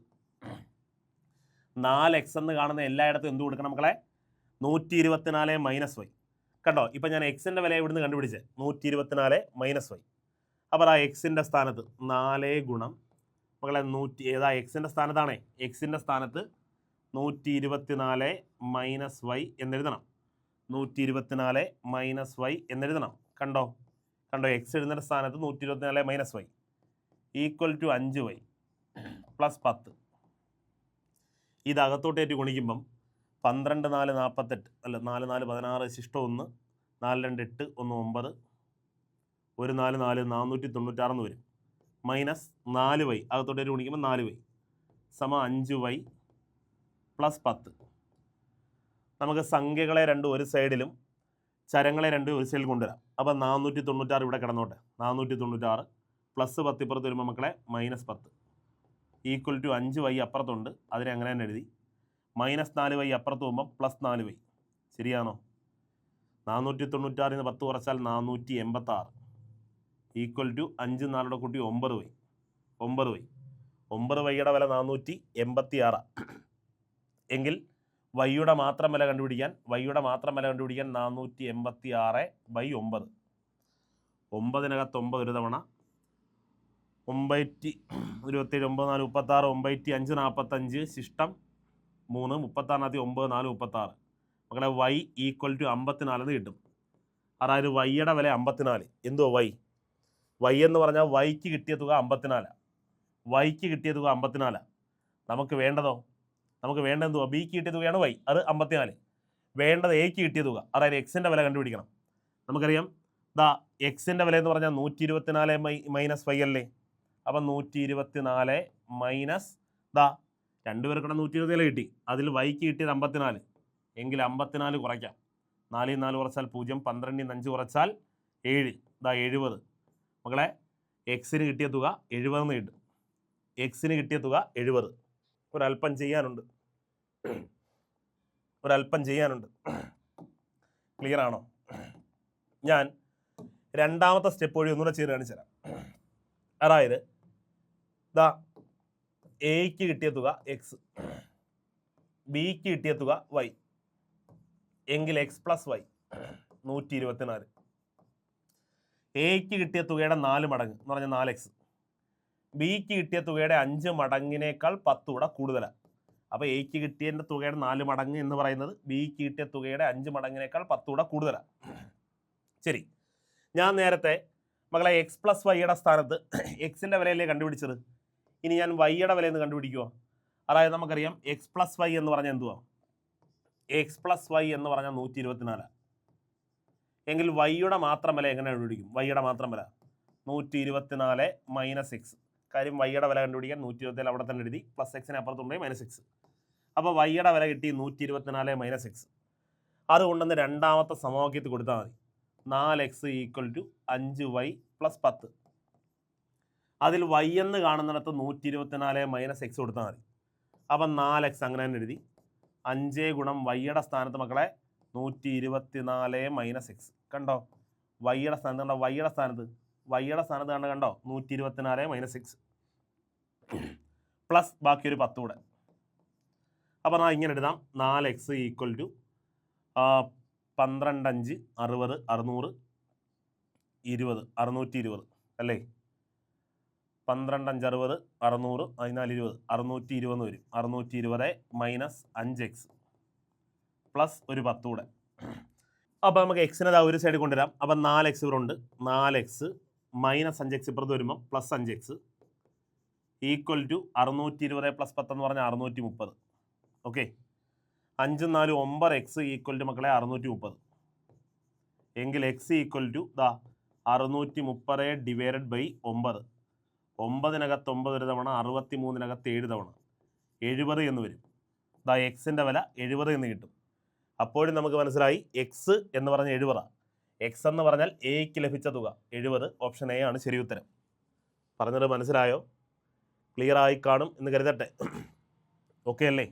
4x എന്ന് കാണുന്ന എല്ലായിടത്തും എന്ത് കൊടുക്കണം മക്കളെ? 124 മൈനസ് വൈ. കണ്ടോ, ഇപ്പം ഞാൻ എക്സിൻ്റെ വില ഇവിടുന്ന് കണ്ടുപിടിച്ചത് 124 മൈനസ് വൈ. അപ്പോൾ എക്സിൻ്റെ സ്ഥാനത്ത് 4 ഗുണം മക്കളെ 100 ഏതാ? എക്സിൻ്റെ സ്ഥാനത്താണേ. എക്സിൻ്റെ സ്ഥാനത്ത് 124 മൈനസ് വൈ എന്നെഴുതണം. 124 മൈനസ് വൈ എന്നെഴുതണം. കണ്ടോ എക്സ് എഴുതുന്ന സ്ഥാനത്ത് 124 മൈനസ് വൈ = 5y + 10. ഇതകത്തോട്ടേറ്റ് ഗുണിക്കുമ്പം 12 4 48 അല്ല 4 4 16 ശിഷ്ടം 1 4 2 8 1 9 ഒരു 4 4 496 വരും. മൈനസ് 4y അകത്തോട്ടേക്ക് ഗുണിക്കുമ്പോൾ 4y സമം 5y പ്ലസ് 10. നമുക്ക് സംഖ്യകളെ രണ്ടും ഒരു സൈഡിലും ചരങ്ങളെ രണ്ടും ഒരു സൈഡിൽ കൊണ്ടുവരാം. അപ്പോൾ 496 ഇവിടെ കിടന്നോട്ടെ. 496 പ്ലസ് 10 ഇപ്പുറത്ത് വരുമ്പോൾ മക്കളെ മൈനസ് 10 ഈക്വൽ ടു 5y അപ്പുറത്തുണ്ട്, അതിനെ അങ്ങനെ തന്നെ എഴുതി. മൈനസ് 4y അപ്പുറത്ത് പോകുമ്പോൾ പ്ലസ് 4y. ശരിയാണോ? 496 10 കുറച്ചാൽ 486 ഈക്വൽ ടു 5 4 കൂട്ടി 9y. 9yയുടെ വില 486. എങ്കിൽ വൈയുടെ മാത്രം വില കണ്ടുപിടിക്കാൻ 486/9. 9-നകത്ത് 9 ഒരു തവണ 9 27 9 4 36 9 5 45 ശിഷ്ടം 3 36 9 4 36. മക്കളെ y ഈക്വൽ ടു 54 കിട്ടും. അതായത് വൈയുടെ വില 54. എന്തോ y എന്ന് പറഞ്ഞാൽ വൈക്ക് കിട്ടിയ തുക 54. വൈക്ക് കിട്ടിയ തുക 54. നമുക്ക് വേണ്ടതോ? നമുക്ക് വേണ്ട എന്തുവാ? ബിക്ക് കിട്ടിയ തുകയാണ് y, അത് 54. വേണ്ടത് എക്ക് കിട്ടിയ തുക, അതായത് എക്സിൻ്റെ വില കണ്ടുപിടിക്കണം. നമുക്കറിയാം എക്സിൻ്റെ വില എന്ന് പറഞ്ഞാൽ 124 മൈനസ് y അല്ലേ. അപ്പം 124 മൈനസ് രണ്ടുപേർക്കൂടെ 127 കിട്ടി. അതിൽ വൈക്ക് കിട്ടിയത് 54. എങ്കിൽ 54 കുറയ്ക്കാം. 4 4 കുറച്ചാൽ 0, 12 5 കുറച്ചാൽ 7, 70. മക്കളെ എക്സിന് കിട്ടിയ തുക 70 കിട്ടും. എക്സിന് കിട്ടിയ തുക 70. ഒരല്പം ചെയ്യാനുണ്ട്. ക്ലിയർ ആണോ? ഞാൻ രണ്ടാമത്തെ സ്റ്റെപ്പ് വഴി ഒന്നുകൂടെ ചെയ്ത് കാണിച്ചു തരാം. അതായത് എക്ക് കിട്ടിയ തുക എക്സ്, ബിക്ക് കിട്ടിയ തുക വൈ. എങ്കിൽ എക്സ് പ്ലസ് വൈ 124. എക്ക് കിട്ടിയ തുകയുടെ 4 മടങ്ങ് എന്ന് പറഞ്ഞാൽ 4x. ബിക്ക് കിട്ടിയ തുകയുടെ 5 മടങ്ങിനേക്കാൾ 10 കൂടെ കൂടുതലാണ്. അപ്പോൾ എക്ക് കിട്ടിയ തുകയുടെ 4 മടങ്ങ് എന്ന് പറയുന്നത് ബിക്ക് കിട്ടിയ തുകയുടെ 5 മടങ്ങിനേക്കാൾ 10 കൂടെ കൂടുതലാണ്. ശരി, ഞാൻ നേരത്തെ മകളെ എക്സ് പ്ലസ് വൈയുടെ സ്ഥാനത്ത് എക്സിൻ്റെ വിലയല്ലേ കണ്ടുപിടിച്ചത്. ഇനി ഞാൻ വൈയുടെ വിലയെന്ന് കണ്ടുപിടിക്കുമോ? അതായത് നമുക്കറിയാം എക്സ് പ്ലസ് വൈ എന്ന് പറഞ്ഞാൽ എന്തുവാ? എക്സ് പ്ലസ് വൈ എന്ന് പറഞ്ഞാൽ 124. എങ്കിൽ വൈയുടെ മാത്രം വില എങ്ങനെ കണ്ടുപിടിക്കും? വൈയുടെ മാത്രം വില 124 മൈനസ് എക്സ്. കാര്യം വൈയുടെ വില കണ്ടുപിടിക്കാൻ 127 അവിടെ തന്നെ എഴുതി, പ്ലസ് എക്സിനെ അപ്പുറത്തുണ്ടെങ്കിൽ മൈനസ് എക്സ്. അപ്പോൾ വൈയുടെ വില കിട്ടി 124 മൈനസ് എക്സ്. അതുകൊണ്ടെന്ന് രണ്ടാമത്തെ സമവാക്യത്തിൽ കൊടുത്താൽ മതി. 4x equal to 5y plus 10. അതിൽ y എന്ന് കാണുന്നിടത്ത് 124 മൈനസ് എക്സ് കൊടുത്താൽ മതി. അപ്പം 4x അങ്ങനെ തന്നെ എഴുതി. 5 ഗുണം വൈയുടെ സ്ഥാനത്ത് മക്കളെ 124 മൈനസ് എക്സ്. കണ്ടോ? വൈയുടെ സ്ഥാനത്ത് കണ്ടോ? വൈയുടെ സ്ഥാനത്ത് കണ്ടോ 124 മൈനസ് എക്സ് പ്ലസ് ബാക്കി ഒരു 10 കൂടെ. അപ്പോൾ ഇങ്ങനെ എഴുതാം. 4x ഈക്വൽ ടു 12 5 60 600 20 620 അല്ലേ. 12 5 60 600 14 20 620 വരും. 620 മൈനസ് 5x പ്ലസ് ഒരു 10 കൂടെ. അപ്പോൾ നമുക്ക് എക്സിനെ ഒരു സൈഡിൽ കൊണ്ടുവരാം. അപ്പം 4x ഇവിടെ ഉണ്ട്. 4x മൈനസ് 5x ഇപ്പുറത്ത് വരുമ്പോൾ plus 5x equal to 620 plus 10 എന്ന് പറഞ്ഞാൽ 630. ഓക്കെ, 5 4 9x ഈക്വൽ ടു മക്കളെ 630. എങ്കിൽ x equal to 630 divided by 9. 9-നകത്ത് 9 ഒരു തവണ, 63-നകത്ത് 7 തവണ 70 എന്ന് വരും. എക്സിൻ്റെ വില 70 എന്ന് കിട്ടും. അപ്പോഴും നമുക്ക് മനസ്സിലായി എക്സ് എന്ന് പറഞ്ഞാൽ 70. എക്സ് എന്ന് പറഞ്ഞാൽ എക്ക് ലഭിച്ച തുക 70. ഓപ്ഷൻ എ ആണ് ശരി ഉത്തരം. പറഞ്ഞത് മനസ്സിലായോ? ക്ലിയർ ആയി കാണും എന്ന് കരുതട്ടെ. ഓക്കെ അല്ലേ?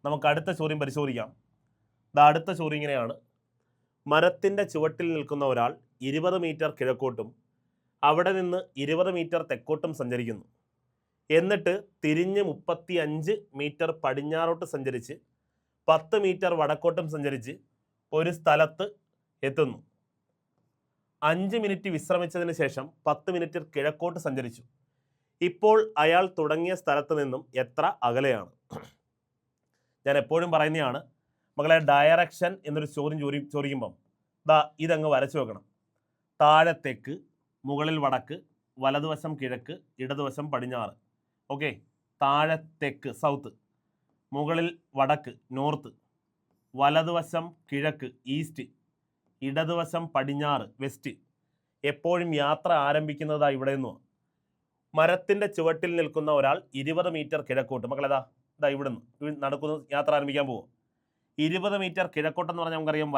നമുക്ക് അടുത്ത ചോദ്യം പരിശോധിക്കാം. അടുത്ത ചോദ്യം ഇങ്ങനെയാണ്. മരത്തിൻ്റെ ചുവട്ടിൽ നിൽക്കുന്ന ഒരാൾ 20 മീറ്റർ കിഴക്കോട്ടും അവിടെ നിന്ന് 20 മീറ്റർ തെക്കോട്ടും സഞ്ചരിക്കുന്നു. എന്നിട്ട് തിരിഞ്ഞ് 35 മീറ്റർ പടിഞ്ഞാറോട്ട് സഞ്ചരിച്ച് 10 മീറ്റർ വടക്കോട്ടും സഞ്ചരിച്ച് ഒരു സ്ഥലത്ത് എത്തുന്നു. 5 മിനിറ്റ് വിശ്രമിച്ചതിന് ശേഷം 10 മിനിറ്റ് കിഴക്കോട്ട് സഞ്ചരിച്ചു. ഇപ്പോൾ അയാൾ തുടങ്ങിയ സ്ഥലത്ത് നിന്നും എത്ര അകലെയാണ്? ഞാൻ എപ്പോഴും പറയുന്നതാണ് മകളെ, ഡയറക്ഷൻ എന്നൊരു ചോദ്യം ചോദിക്കുമ്പം ഇതങ്ങ് വരച്ചു വെക്കണം. താഴെ തെക്ക്, മുകളിൽ വടക്ക്, വലതുവശം കിഴക്ക്, ഇടതുവശം പടിഞ്ഞാറ്. ഓക്കെ, താഴെ തെക്ക് സൗത്ത്, മുകളിൽ വടക്ക് നോർത്ത്, വലതുവശം കിഴക്ക് ഈസ്റ്റ്, ഇടതുവശം പടിഞ്ഞാറ് വെസ്റ്റ്. എപ്പോഴും യാത്ര ആരംഭിക്കുന്നത് ഇവിടെ നിന്നും. മരത്തിൻ്റെ ചുവട്ടിൽ നിൽക്കുന്ന ഒരാൾ 20 മീറ്റർ കിഴക്കോട്ട്, മക്കളേതാ ഇതാ ഇവിടുന്ന് നടക്കുന്ന യാത്ര ആരംഭിക്കാൻ പോകും. 20 മീറ്റർ കിഴക്കോട്ടെന്ന് പറഞ്ഞാൽ നമുക്കറിയാം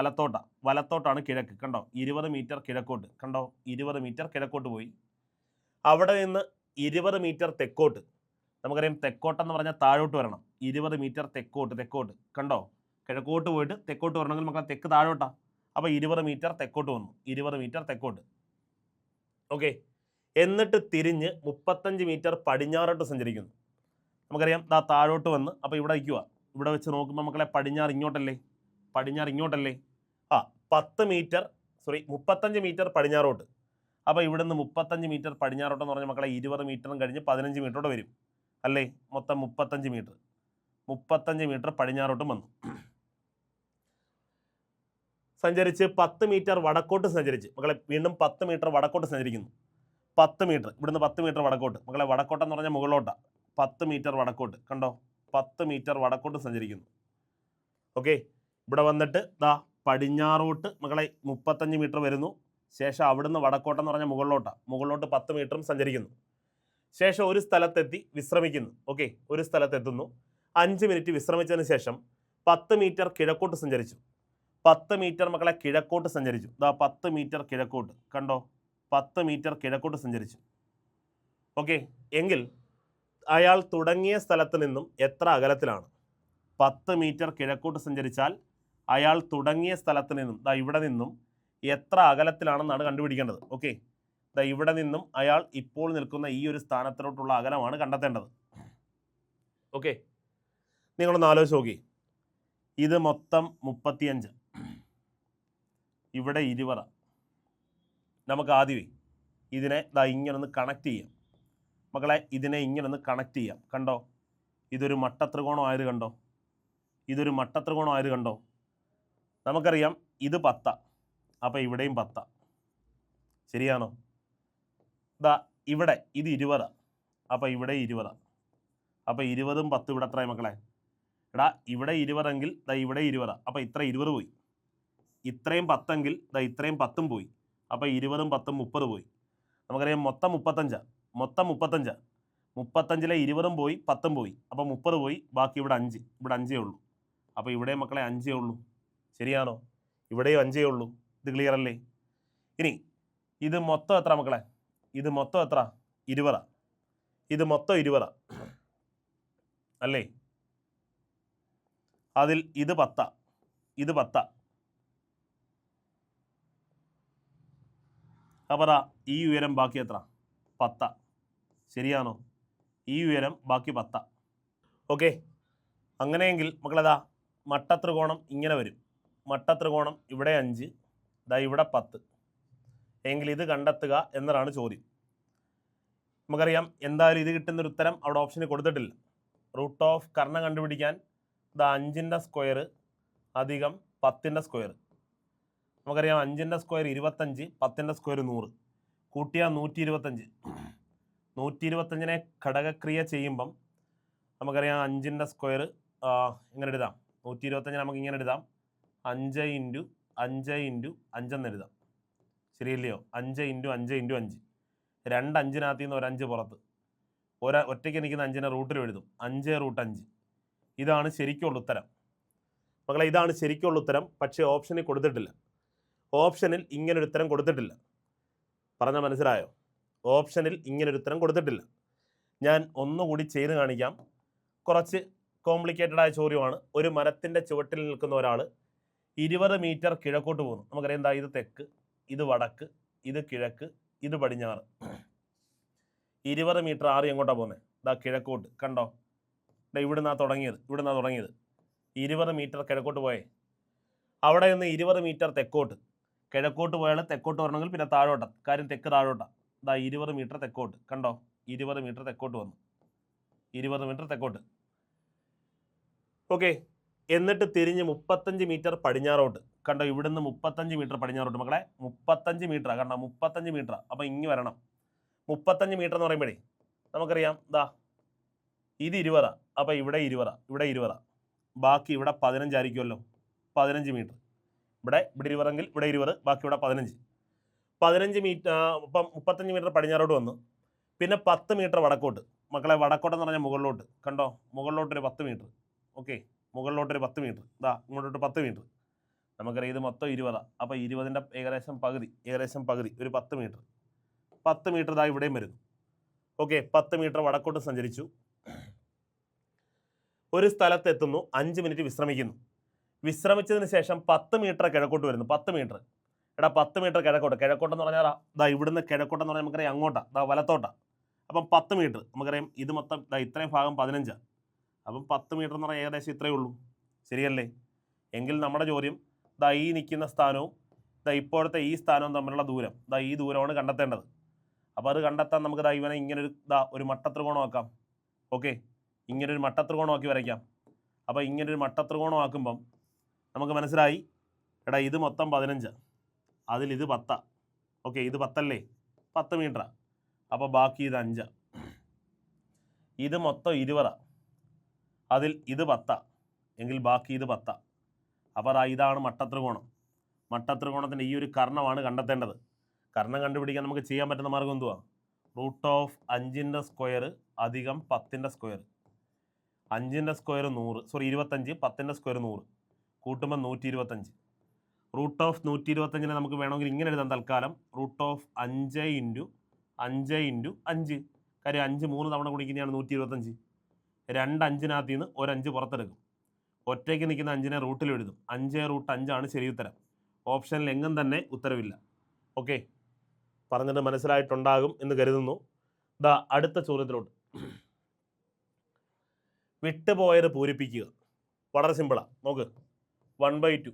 വലത്തോട്ടാണ് കിഴക്ക്. കണ്ടോ 20 മീറ്റർ കിഴക്കോട്ട്, കണ്ടോ 20 മീറ്റർ കിഴക്കോട്ട് പോയി. അവിടെ നിന്ന് 20 മീറ്റർ തെക്കോട്ട്, നമുക്കറിയാം തെക്കോട്ടെന്ന് പറഞ്ഞാൽ താഴോട്ട് വരണം. 20 മീറ്റർ തെക്കോട്ട്, കണ്ടോ കിഴക്കോട്ട് പോയിട്ട് തെക്കോട്ട് വരണമെങ്കിൽ നമുക്ക് തെക്ക് താഴോട്ടാ. അപ്പോൾ 20 മീറ്റർ തെക്കോട്ട് വന്നു, 20 മീറ്റർ തെക്കോട്ട്. ഓക്കെ, എന്നിട്ട് തിരിഞ്ഞ് 35 മീറ്റർ പടിഞ്ഞാറോട്ട് സഞ്ചരിക്കുന്നു. നമുക്കറിയാം ദാ താഴോട്ട് വന്ന്, അപ്പോൾ ഇവിടെ വയ്ക്കുക. ഇവിടെ വെച്ച് നോക്കുമ്പോൾ മക്കളെ പടിഞ്ഞാറ് ഇങ്ങോട്ടല്ലേ, 35 മീറ്റർ പടിഞ്ഞാറോട്ട്. അപ്പോൾ ഇവിടെ നിന്ന് 35 മീറ്റർ പടിഞ്ഞാറോട്ടെന്ന് പറഞ്ഞാൽ മക്കളെ 20 മീറ്ററും കഴിഞ്ഞ് 15 മീറ്ററോട്ട് വരും അല്ലേ. മൊത്തം 35 മീറ്റർ പടിഞ്ഞാറോട്ടും വന്നു. സഞ്ചരിച്ച് 10 മീറ്റർ വടക്കോട്ട് സഞ്ചരിച്ച് മക്കളെ വീണ്ടും 10 മീറ്റർ വടക്കോട്ട് സഞ്ചരിക്കുന്നു. 10 മീറ്റർ, ഇവിടുന്ന് 10 മീറ്റർ വടക്കോട്ട്, മക്കളെ വടക്കോട്ടെന്ന് പറഞ്ഞാൽ മുകളിലോട്ടാണ്. 10 മീറ്റർ വടക്കോട്ട്, കണ്ടോ 10 മീറ്റർ വടക്കോട്ട് സഞ്ചരിക്കുന്നു. ഓക്കെ, ഇവിടെ വന്നിട്ട് ദാ പടിഞ്ഞാറോട്ട് മക്കളെ 35 മീറ്റർ വരുന്നു. ശേഷം അവിടുന്ന് വടക്കോട്ടെന്ന് പറഞ്ഞാൽ മുകളിലോട്ട് 10 മീറ്ററും സഞ്ചരിക്കുന്നു. ശേഷം ഒരു സ്ഥലത്തെത്തി വിശ്രമിക്കുന്നു. ഓക്കെ, ഒരു സ്ഥലത്തെത്തുന്നു. 5 മിനിറ്റ് വിശ്രമിച്ചതിന് ശേഷം 10 മീറ്റർ കിഴക്കോട്ട് സഞ്ചരിച്ചു. 10 മീറ്റർ മക്കളെ കിഴക്കോട്ട് സഞ്ചരിച്ചു. ദാ 10 മീറ്റർ കിഴക്കോട്ട്, കണ്ടോ 10 മീറ്റർ കിഴക്കോട്ട് സഞ്ചരിച്ചു. ഓക്കെ, എങ്കിൽ അയാൾ തുടങ്ങിയ സ്ഥലത്ത് നിന്നും എത്ര അകലത്തിലാണ്? 10 മീറ്റർ കിഴക്കോട്ട് സഞ്ചരിച്ചാൽ അയാൾ തുടങ്ങിയ സ്ഥലത്ത് നിന്നും ദാ ഇവിടെ നിന്നും എത്ര അകലത്തിലാണെന്നാണ് കണ്ടുപിടിക്കേണ്ടത്. ഓക്കെ, ദാ ഇവിടെ നിന്നും അയാൾ ഇപ്പോൾ നിൽക്കുന്ന ഈ ഒരു സ്ഥാനത്തിലോട്ടുള്ള അകലമാണ് കണ്ടെത്തേണ്ടത്. ഓക്കെ, നിങ്ങളൊന്ന് ആലോചിച്ച് നോക്കി. ഇത് മൊത്തം 35, ഇവിടെ 20. നമുക്ക് ആദ്യമേ ഇതിനെ ദാ ഇങ്ങനൊന്ന് കണക്ട് ചെയ്യാം മക്കളെ. ഇതിനെ ഇങ്ങനൊന്ന് കണക്ട് ചെയ്യാം. കണ്ടോ ഇതൊരു മട്ടത്രികോണം ആയത് കണ്ടോ, ഇതൊരു മട്ടത്രികോണം ആയത് കണ്ടോ. നമുക്കറിയാം ഇത് 10, അപ്പോൾ ഇവിടെയും 10, ശരിയാണോ? ദാ ഇവിടെ ഇത് 20, അപ്പോൾ ഇവിടെ 20, അപ്പോൾ 20ഉം 10 ഇവിടെ എത്രയായി മക്കളെ? എടാ ഇവിടെ 20 എങ്കിൽ ദാ ഇവിടെ 20, അപ്പോൾ ഇത്ര 20 പോയി. ഇത്രയും 10 എങ്കിൽ ദാ ഇത്രയും 10ഉം പോയി, അപ്പോൾ 20ഉം 10ഉം 30 പോയി. നമുക്കറിയാം മൊത്തം 35, 35-ലെ 20ഉം പോയി 10ഉം പോയി, അപ്പോൾ 30 പോയി. ബാക്കി ഇവിടെ 5, ഇവിടെ 5 ഉള്ളൂ. അപ്പോൾ ഇവിടെ മക്കളെ 5 ഉള്ളൂ, ശരിയാണോ? ഇവിടെയും 5 ഉള്ളൂ. ഇത് ക്ലിയർ അല്ലേ? ഇനി ഇത് മൊത്തം എത്ര മക്കളെ? ഇത് മൊത്തം എത്ര? 20. ഇത് മൊത്തം 20 അല്ലേ? അതിൽ ഇത് 10, ഇത് 10. അപ്പോൾ ഈ ഉയരം ബാക്കി എത്ര? 10, ശരിയാണോ? ഈ ഉയരം ബാക്കി 10. ഓക്കെ, അങ്ങനെയെങ്കിൽ മക്കളെതാ മട്ടത്രികോണം ഇങ്ങനെ വരും. മട്ടത്രികോണം ഇവിടെ 5, ദാ ഇവിടെ 10 എങ്കിൽ ഇത് കണ്ടെത്തുക എന്നതാണ് ചോദ്യം. നമുക്കറിയാം എന്തായാലും ഇത് കിട്ടുന്നൊരു ഉത്തരം അവിടെ ഓപ്ഷനിൽ കൊടുത്തിട്ടില്ല. റൂട്ട് ഓഫ് കർണം കണ്ടുപിടിക്കാൻ ദാ 5ൻ്റെ സ്ക്വയർ അധികം 10ൻ്റെ സ്ക്വയർ. നമുക്കറിയാം 5ൻ്റെ സ്ക്വയർ 25, 10ൻ്റെ സ്ക്വയർ 100, കൂട്ടിയാൽ 125. 125നെ ഘടകക്രിയ ചെയ്യുമ്പം നമുക്കറിയാം 5ൻ്റെ സ്ക്വയർ ഇങ്ങനെ എഴുതാം. 125 നമുക്ക് ഇങ്ങനെ എഴുതാം, 5 × 5 × 5 എന്ന് എഴുതാം, ശരിയല്ലയോ? 5 × 5 × 5, 2 5-നകത്ത് നിന്ന് ഒരു 5 പുറത്ത്, ഒറ്റയ്ക്ക് നിൽക്കുന്ന 5നെ റൂട്ടിൽ എഴുതും, 5√5. ഇതാണ് ശരിക്കുള്ള ഉത്തരം മക്കളെ, ഇതാണ് ശരിക്കുള്ള ഉത്തരം. പക്ഷേ ഓപ്ഷനിൽ കൊടുത്തിട്ടില്ല. ഓപ്ഷനിൽ ഇങ്ങനൊരു ഉത്തരം കൊടുത്തിട്ടില്ല. പറഞ്ഞാൽ മനസ്സിലായോ? ഓപ്ഷനിൽ ഇങ്ങനൊരു ഉത്തരം കൊടുത്തിട്ടില്ല. ഞാൻ ഒന്നുകൂടി ചെയ്ത് കാണിക്കാം. കുറച്ച് കോംപ്ലിക്കേറ്റഡ് ആയ ചോദ്യമാണ്. ഒരു മരത്തിൻ്റെ ചുവട്ടിൽ നിൽക്കുന്ന ഒരാൾ 20 മീറ്റർ കിഴക്കോട്ട് പോകുന്നു. നമുക്കറിയാം എന്താ, ഇത് തെക്ക്, ഇത് വടക്ക്, ഇത് കിഴക്ക്, ഇത് പടിഞ്ഞാറ്. 20 മീറ്റർ ആറ് എങ്ങോട്ടാണ് പോകുന്നത്? ഇതാ കിഴക്കോട്ട്, കണ്ടോ? ഇവിടുന്നാ തുടങ്ങിയത് 20 മീറ്റർ കിഴക്കോട്ട് പോയേ. അവിടെ നിന്ന് 20 മീറ്റർ തെക്കോട്ട്, കിഴക്കോട്ട് പോയാൽ തെക്കോട്ട് വരണമെങ്കിൽ പിന്നെ താഴോട്ടാണ്, കാര്യം തെക്ക് താഴോട്ടാണ്. ഇതാ 20 മീറ്റർ തെക്കോട്ട്, കണ്ടോ 20 മീറ്റർ തെക്കോട്ട് വന്നു, 20 മീറ്റർ തെക്കോട്ട്. ഓക്കെ, എന്നിട്ട് തിരിഞ്ഞ് 35 മീറ്റർ പടിഞ്ഞാറോട്ട്, കണ്ടോ ഇവിടുന്ന് 35 മീറ്റർ പടിഞ്ഞാറോട്ട്. മക്കളെ 35 മീറ്ററാണ്, കണ്ടോ 35 മീറ്ററാണ്. അപ്പോൾ ഇങ്ങ് വരണം. 35 മീറ്റർ എന്ന് പറയുമ്പോഴേ നമുക്കറിയാം ദാ ഇത് 20, അപ്പോൾ ഇവിടെ 20, ഇവിടെ 20, ബാക്കി ഇവിടെ 15 ആയിരിക്കുമല്ലോ. 15 മീറ്റർ ഇവിടെ 20 എങ്കിൽ ഇവിടെ 20, ബാക്കി ഇവിടെ 15. 15 മീറ്റർ, ഇപ്പം 35 മീറ്റർ പടിഞ്ഞാറോട്ട് വന്നു. പിന്നെ 10 മീറ്റർ വടക്കോട്ട്. മക്കളെ വടക്കോട്ടെന്ന് പറഞ്ഞാൽ മുകളിലോട്ട്, കണ്ടോ, മുകളിലോട്ടൊരു 10 മീറ്റർ. ഓക്കെ, മുകളിലോട്ടൊരു 10 മീറ്റർ. ഇതാ ഇങ്ങോട്ടോട്ട് 10 മീറ്റർ. നമുക്കറിയാം ഇത് മൊത്തം 20. അപ്പോൾ 20ൻ്റെ ഏകദേശം പകുതി ഒരു 10 മീറ്റർ. 10 മീറ്റർ ഇതാ ഇവിടെയും വരുന്നു. ഓക്കെ, 10 മീറ്റർ വടക്കോട്ട് സഞ്ചരിച്ചു. ഒരു സ്ഥലത്തെത്തുന്നു, 5 മിനിറ്റ് വിശ്രമിക്കുന്നു. വിശ്രമിച്ചതിന് ശേഷം 10 മീറ്റർ കിഴക്കോട്ട് വരുന്നു. 10 മീറ്റർ. എടാ 10 മീറ്റർ കിഴക്കോട്ടെന്ന് പറഞ്ഞാൽ ഇതാ ഇവിടുന്ന് കിഴക്കോട്ടെന്ന് പറഞ്ഞാൽ നമുക്കറിയാം അങ്ങോട്ടാ, ഇതാ വലത്തോട്ടാ. അപ്പം 10 മീറ്റർ നമുക്കറിയാം ഇത് മൊത്തം ഇതാ ഇത്രയും ഭാഗം 15. അപ്പം 10 മീറ്റർ എന്ന് പറഞ്ഞാൽ ഏകദേശം ഇത്രയേ ഉള്ളൂ. ശരിയല്ലേ? എങ്കിൽ നമ്മുടെ ചോദ്യം ഇതാ ഈ നിൽക്കുന്ന സ്ഥാനവും ഇതാ ഇപ്പോഴത്തെ ഈ സ്ഥാനവും തമ്മിലുള്ള ദൂരം, ഇതാ ഈ ദൂരമാണ് കണ്ടെത്തേണ്ടത്. അപ്പോൾ അത് കണ്ടെത്താൻ നമുക്ക് ഇതാ ഇവനെ ഇങ്ങനൊരു ഒരു മട്ടത്രികോണമാക്കാം. ഓക്കെ, ഇങ്ങനൊരു മട്ടത്രികോണമാക്കി വരയ്ക്കാം. അപ്പോൾ ഇങ്ങനൊരു മട്ടത്രികോണമാക്കുമ്പം നമുക്ക് മനസ്സിലായി, എടാ ഇത് മൊത്തം 15, അതിൽ ഇത് 10. ഓക്കെ, ഇത് 10 അല്ലേ, 10 മീറ്ററാണ്. അപ്പോൾ ബാക്കി ഇത് 5. ഇത് മൊത്തം 20, അതിൽ ഇത് 10, എങ്കിൽ ബാക്കി ഇത് 10. അപ്പോൾ ഇതാണ് മട്ടത്രികോണം. മട്ടത്രികോണത്തിൻ്റെ ഈ ഒരു കർണമാണ് കണ്ടെത്തേണ്ടത്. കർണം കണ്ടുപിടിക്കാൻ നമുക്ക് ചെയ്യാൻ പറ്റുന്ന മാർഗം എന്തുവാ? √5ൻ്റെ സ്ക്വയർ അധികം 10ൻ്റെ സ്ക്വയർ. 5ൻ്റെ സ്ക്വയർ 100, 25, 10ൻ്റെ സ്ക്വയർ 100, കൂട്ടുമ്പോൾ 125. √125നെ നമുക്ക് വേണമെങ്കിൽ ഇങ്ങനെ എഴുതാം തൽക്കാലം. √5 × 5 × 5. കാര്യം 5 3 തവണ കുടിക്കുന്നതാണ് 125. 2 5-നകത്ത് നിന്ന് ഒരു 5 പുറത്തെടുക്കും. ഒറ്റയ്ക്ക് നിൽക്കുന്ന 5നെ റൂട്ടിൽ എഴുതും. 5√5 ആണ് ശരി ഉത്തരം. ഓപ്ഷനിൽ എങ്ങും തന്നെ ഉത്തരവില്ല. ഓക്കെ, പറഞ്ഞിട്ട് മനസ്സിലായിട്ടുണ്ടാകും എന്ന് കരുതുന്നു. ദാ അടുത്ത ചോദ്യത്തിലോട്ട്. വിട്ടുപോയത് പൂരിപ്പിക്കുക. വളരെ സിമ്പിളാണ്. നോക്ക്, 1/2,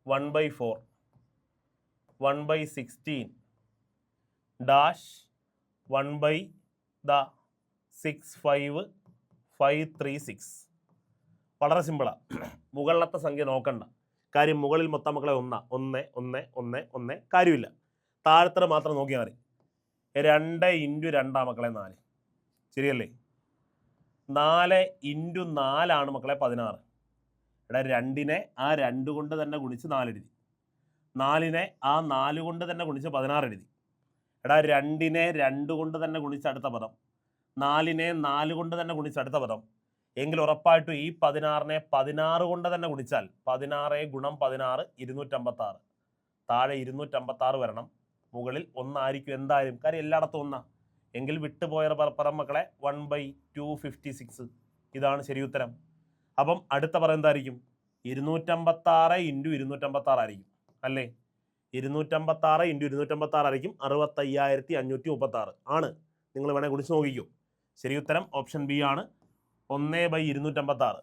1/4, 1/16 ഡാഷ് 1/65536. വളരെ സിമ്പിളാണ്. മുകളിലത്തെ സംഖ്യ നോക്കണ്ട. കാര്യം മുകളിൽ മൊത്തം മക്കളെ 1 1 1 1 1 കാര്യമില്ല. താഴത്തെ മാത്രം നോക്കിയാൽ മതി. 2 × 2 മക്കളെ 4. ശരിയല്ലേ? 4 × 4 ആണ് മക്കളെ 16. എടാ 2നെ ആ 2 കൊണ്ട് തന്നെ ഗുണിച്ച് 4 എഴുതി. 4നെ ആ 4 കൊണ്ട് തന്നെ ഗുണിച്ച് 16 എഴുതി. എടാ 2നെ 2 കൊണ്ട് തന്നെ ഗുണിച്ച് അടുത്ത പദം, 4നെ 4 കൊണ്ട് തന്നെ ഗുണിച്ച് അടുത്ത പദം. എങ്കിൽ ഉറപ്പായിട്ടും ഈ 16നെ 16 കൊണ്ട് തന്നെ ഗുണിച്ചാൽ 16 × 16 256. താഴെ 256 വരണം, മുകളിൽ 1 ആയിരിക്കും എന്തായാലും. കാര്യം എല്ലായിടത്തും 1. എങ്കിൽ വിട്ടുപോയ പറം മക്കളെ 1/256. ഇതാണ് ശരി ഉത്തരം. അപ്പം അടുത്ത പറ എന്തായിരിക്കും? 256 × 256 ആയിരിക്കും അല്ലേ? 256 × 256 ആയിരിക്കും 65,536 ആണ്. നിങ്ങൾ വേണേൽ ഗുണിച്ച് നോക്കിക്കോ. ശരി ഉത്തരം ഓപ്ഷൻ ബി ആണ്, 1/256.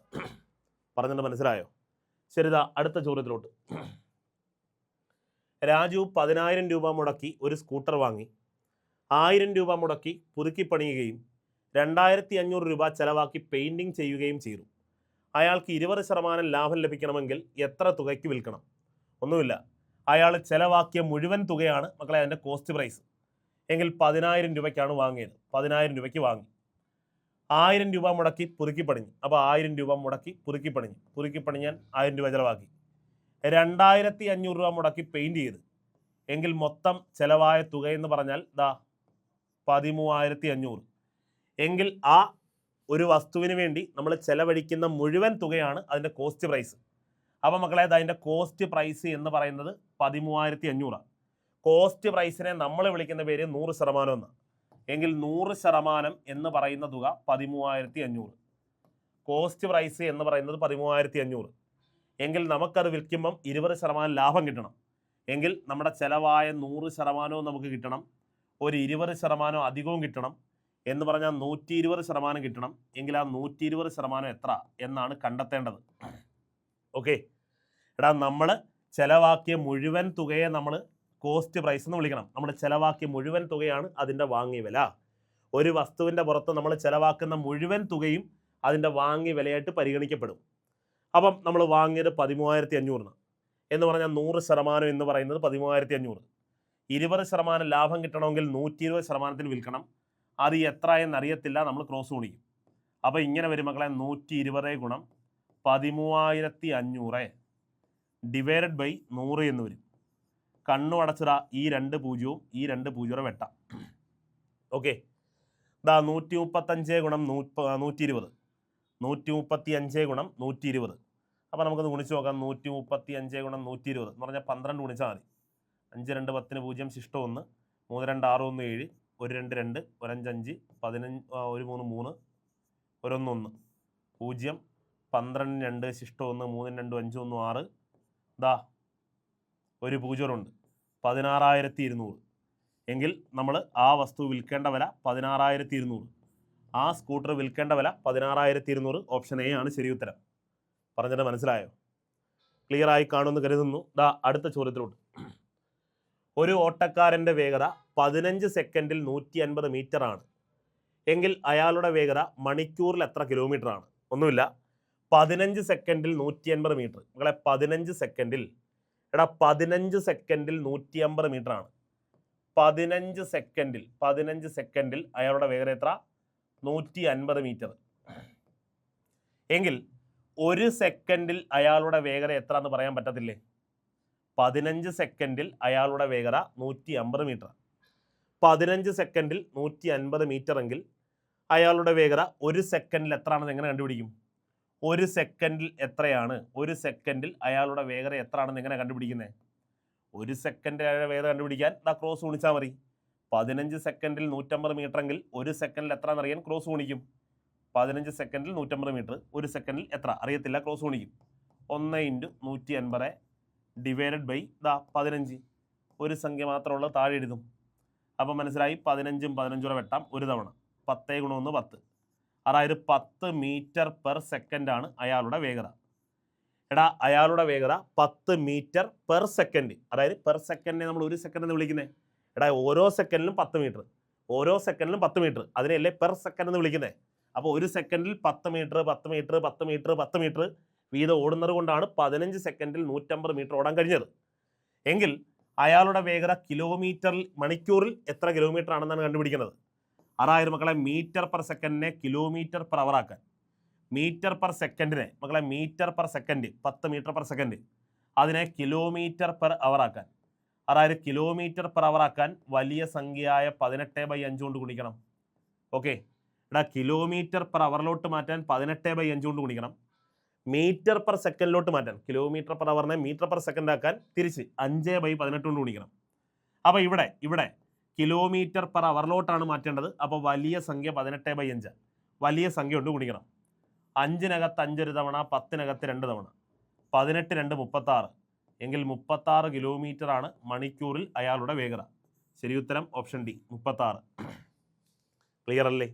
പറഞ്ഞിട്ട് മനസ്സിലായോ? ശരിതാ അടുത്ത ചോദ്യത്തിലോട്ട്. രാജു 10,000 രൂപ മുടക്കി ഒരു സ്കൂട്ടർ വാങ്ങി. 1000 രൂപ മുടക്കി പുതുക്കി പണിയുകയും 2,500 രൂപ ചെലവാക്കി പെയിൻറ്റിങ് ചെയ്യുകയും ചെയ്തു. അയാൾക്ക് 20% ലാഭം ലഭിക്കണമെങ്കിൽ എത്ര തുകയ്ക്ക് വിൽക്കണം? ഒന്നുമില്ല, അയാൾ ചെലവാക്കിയ മുഴുവൻ തുകയാണ് മക്കളെ അതിൻ്റെ കോസ്റ്റ് പ്രൈസ്. എങ്കിൽ 10,000 രൂപയ്ക്കാണ് വാങ്ങിയത്. 10,000 രൂപയ്ക്ക് വാങ്ങി. 1000 രൂപ മുടക്കി പുതുക്കി പണിഞ്ഞു. അപ്പോൾ 1000 രൂപ മുടക്കി പുതുക്കി പണിഞ്ഞാൽ 1000 രൂപ ചിലവാക്കി. 2,500 രൂപ മുടക്കി പെയിൻറ്റ് ചെയ്ത്. എങ്കിൽ മൊത്തം ചിലവായ തുക എന്ന് പറഞ്ഞാൽ 13,500. എങ്കിൽ ആ ഒരു വസ്തുവിന് വേണ്ടി നമ്മൾ ചെലവഴിക്കുന്ന മുഴുവൻ തുകയാണ് അതിൻ്റെ കോസ്റ്റ് പ്രൈസ്. അപ്പോൾ മക്കളെ അതിൻ്റെ കോസ്റ്റ് പ്രൈസ് എന്ന് പറയുന്നത് 13,500. കോസ്റ്റ് പ്രൈസിനെ നമ്മൾ വിളിക്കുന്ന പേര് 100% എന്നാണ്. എങ്കിൽ 100% എന്ന് പറയുന്ന തുക 13,500. കോസ്റ്റ് പ്രൈസ് എന്ന് പറയുന്നത് 13,500. എങ്കിൽ നമുക്കത് വിൽക്കുമ്പം 20% ലാഭം കിട്ടണം. എങ്കിൽ നമ്മുടെ ചിലവായ 100% നമുക്ക് കിട്ടണം, ഒരു 20% അധികവും കിട്ടണം. എന്ന് പറഞ്ഞാൽ 120% കിട്ടണം. എങ്കിൽ ആ 120% എത്ര എന്നാണ് കണ്ടെത്തേണ്ടത്. ഓക്കെ, എടാ നമ്മൾ ചിലവാക്കിയ മുഴുവൻ തുകയെ നമ്മൾ കോസ്റ്റ് പ്രൈസ് എന്ന് വിളിക്കണം. നമ്മൾ ചിലവാക്കിയ മുഴുവൻ തുകയാണ് അതിൻ്റെ വാങ്ങിയ വില. ഒരു വസ്തുവിൻ്റെ പുറത്ത് നമ്മൾ ചിലവാക്കുന്ന മുഴുവൻ തുകയും അതിൻ്റെ വാങ്ങിയ വിലയായിട്ട് പരിഗണിക്കപ്പെടും. അപ്പം നമ്മൾ വാങ്ങിയത് 13,500 എന്ന് പറഞ്ഞാൽ 100% എന്ന് പറയുന്നത് 13,500. 20% ലാഭം കിട്ടണമെങ്കിൽ 120%-ന് വിൽക്കണം. അത് എത്ര എന്നറിയത്തില്ല, നമ്മൾ ക്രോസ് ഗുണിക്കും. അപ്പോൾ ഇങ്ങനെ വരും മക്കളെ, 120 × 13,500 ഡിവൈഡഡ് ബൈ 100 എന്ന് വരും. കണ്ണു അടച്ചിടാ ഈ 2 പൂജ്യവും ഈ 2 പൂജ്യം വെട്ടാം. ഓക്കെ, ഇതാ 135 ഗുണം 120, 135 ഗുണം 120. അപ്പോൾ നമുക്കത് ഗുണിച്ച് നോക്കാം. 135 ഗുണം 120 എന്ന് പറഞ്ഞാൽ 12 ഗുണിച്ചാൽ മതി. 5 2 10 0 ശിഷ്ടം 1, 3 2 6 1 7, 1 2 2, 1 5 5, 15 1 3 3, 1 1 1, 0, 12 2 ശിഷ്ടം 1, 3 2 5 1 6, ദാ ഒരു 0 ഉണ്ട്, 16,200. എങ്കിൽ നമ്മൾ ആ വസ്തു വിൽക്കേണ്ട വില 16,200. ആ സ്കൂട്ടർ വിൽക്കേണ്ട വില 16,200. ഓപ്ഷൻ എ ആണ് ശരി ഉത്തരം. പറഞ്ഞിട്ട് മനസ്സിലായോ? ക്ലിയർ ആയി കാണുമെന്ന് കരുതുന്നു. ദാ അടുത്ത ചോദ്യത്തിലോട്ട്. ഒരു ഓട്ടക്കാരൻ്റെ വേഗത 15 സെക്കൻഡിൽ 150 മീറ്റർ ആണ് എങ്കിൽ അയാളുടെ വേഗത മണിക്കൂറിൽ എത്ര കിലോമീറ്റർ ആണ്? ഒന്നുമില്ല, 15 സെക്കൻഡിൽ 150 മീറ്റർ. മക്കളെ 15 സെക്കൻഡിൽ 150 മീറ്റർ ആണ്. 15 സെക്കൻഡിൽ അയാളുടെ വേഗത എത്ര? 150 മീറ്റർ. എങ്കിൽ 1 സെക്കൻഡിൽ അയാളുടെ വേഗത എത്ര എന്ന് പറയാൻ പറ്റത്തില്ലേ? 15 സെക്കൻഡിൽ അയാളുടെ വേഗത 150 മീറ്റർ. 15 സെക്കൻഡിൽ 150 മീറ്റർ എങ്കിൽ അയാളുടെ വേഗത 1 സെക്കൻഡിൽ എത്ര ആണെന്ന് എങ്ങനെ കണ്ടുപിടിക്കും? 1 സെക്കൻഡിൽ എത്രയാണ്? 1 സെക്കൻഡിൽ അയാളുടെ വേഗത എത്ര ആണെന്ന് എങ്ങനെ കണ്ടുപിടിക്കുന്നത്? 1 സെക്കൻഡ് വേഗത കണ്ടുപിടിക്കാൻ ക്രോസ് ഗുണിച്ചാൽ മതി. 15 സെക്കൻഡിൽ 150 മീറ്റർ എങ്കിൽ 1 സെക്കൻഡിൽ എത്ര എന്നറിയാൻ ക്രോസ് ഗുണിക്കും. 15 സെക്കൻഡിൽ 150 മീറ്റർ, 1 സെക്കൻഡിൽ എത്ര അറിയത്തില്ല, ക്രോസ് ഗുണിക്കും. 1 × 150 ഡിവൈഡഡ് ബൈ 15. ഒരു സംഖ്യ മാത്രമുള്ളത് താഴെ എഴുതും. അപ്പം മനസ്സിലായി. 15 15 വെട്ടാം ഒരു തവണ. 10 × 1 10. അതായത് 10 മീറ്റർ പെർ സെക്കൻഡ് ആണ് അയാളുടെ വേഗത. അയാളുടെ വേഗത 10 മീറ്റർ പെർ സെക്കൻഡ്. അതായത് പെർ സെക്കൻഡിനെ നമ്മൾ 1 സെക്കൻഡ് എന്ന് വിളിക്കുന്നത്. ഓരോ സെക്കൻഡിലും 10 മീറ്റർ, ഓരോ സെക്കൻഡിലും 10 മീറ്റർ, അതിനെയല്ലേ പെർ സെക്കൻഡ് എന്ന് വിളിക്കുന്നത്. അപ്പോൾ 1 സെക്കൻഡിൽ 10 മീറ്റർ 10 മീറ്റർ 10 മീറ്റർ 10 മീറ്റർ വീതം ഓടുന്നത് കൊണ്ടാണ് 15 സെക്കൻഡിൽ 150 മീറ്റർ ഓടാൻ കഴിഞ്ഞത്. എങ്കിൽ അയാളുടെ വേഗത കിലോമീറ്ററിൽ മണിക്കൂറിൽ എത്ര കിലോമീറ്റർ ആണെന്നാണ് കണ്ടുപിടിക്കുന്നത്. അതായത് മക്കളെ മീറ്റർ പെർ സെക്കൻഡിനെ കിലോമീറ്റർ പെർ അവർ ആക്കാൻ, മീറ്റർ പെർ സെക്കൻഡിനെ മക്കളെ metre per second 10 metre per second അതിനെ കിലോമീറ്റർ പെർ അവർ ആക്കാൻ, അതായത് കിലോമീറ്റർ പെർ അവർ ആക്കാൻ വലിയ സംഖ്യയായ 18/5 കൊണ്ട് ഗുണിക്കണം. ഓക്കെ, കിലോമീറ്റർ പെർ അവറിലോട്ട് മാറ്റാൻ 18/5 കൊണ്ട് ഗുണിക്കണം. മീറ്റർ പെർ സെക്കൻഡിലോട്ട് മാറ്റാൻ, കിലോമീറ്റർ പെർ അവറിനെ മീറ്റർ പെർ സെക്കൻഡ് ആക്കാൻ തിരിച്ച് 5/18 കൊണ്ട് ഗുണിക്കണം. അപ്പോൾ ഇവിടെ കിലോമീറ്റർ പെർ അവറിലോട്ടാണ് മാറ്റേണ്ടത്. അപ്പോൾ വലിയ സംഖ്യ 18/5, വലിയ സംഖ്യ കൊണ്ട് ഗുണിക്കണം. 5-നകത്ത് 5 ഒരു തവണ, 10-നകത്ത് 2 തവണ, 18 2 36. എങ്കിൽ 36 കിലോമീറ്റർ ആണ് മണിക്കൂറിൽ അയാളുടെ വേഗത. ശരി ഉത്തരം ഓപ്ഷൻ ഡി 36. ക്ലിയർ അല്ലേ?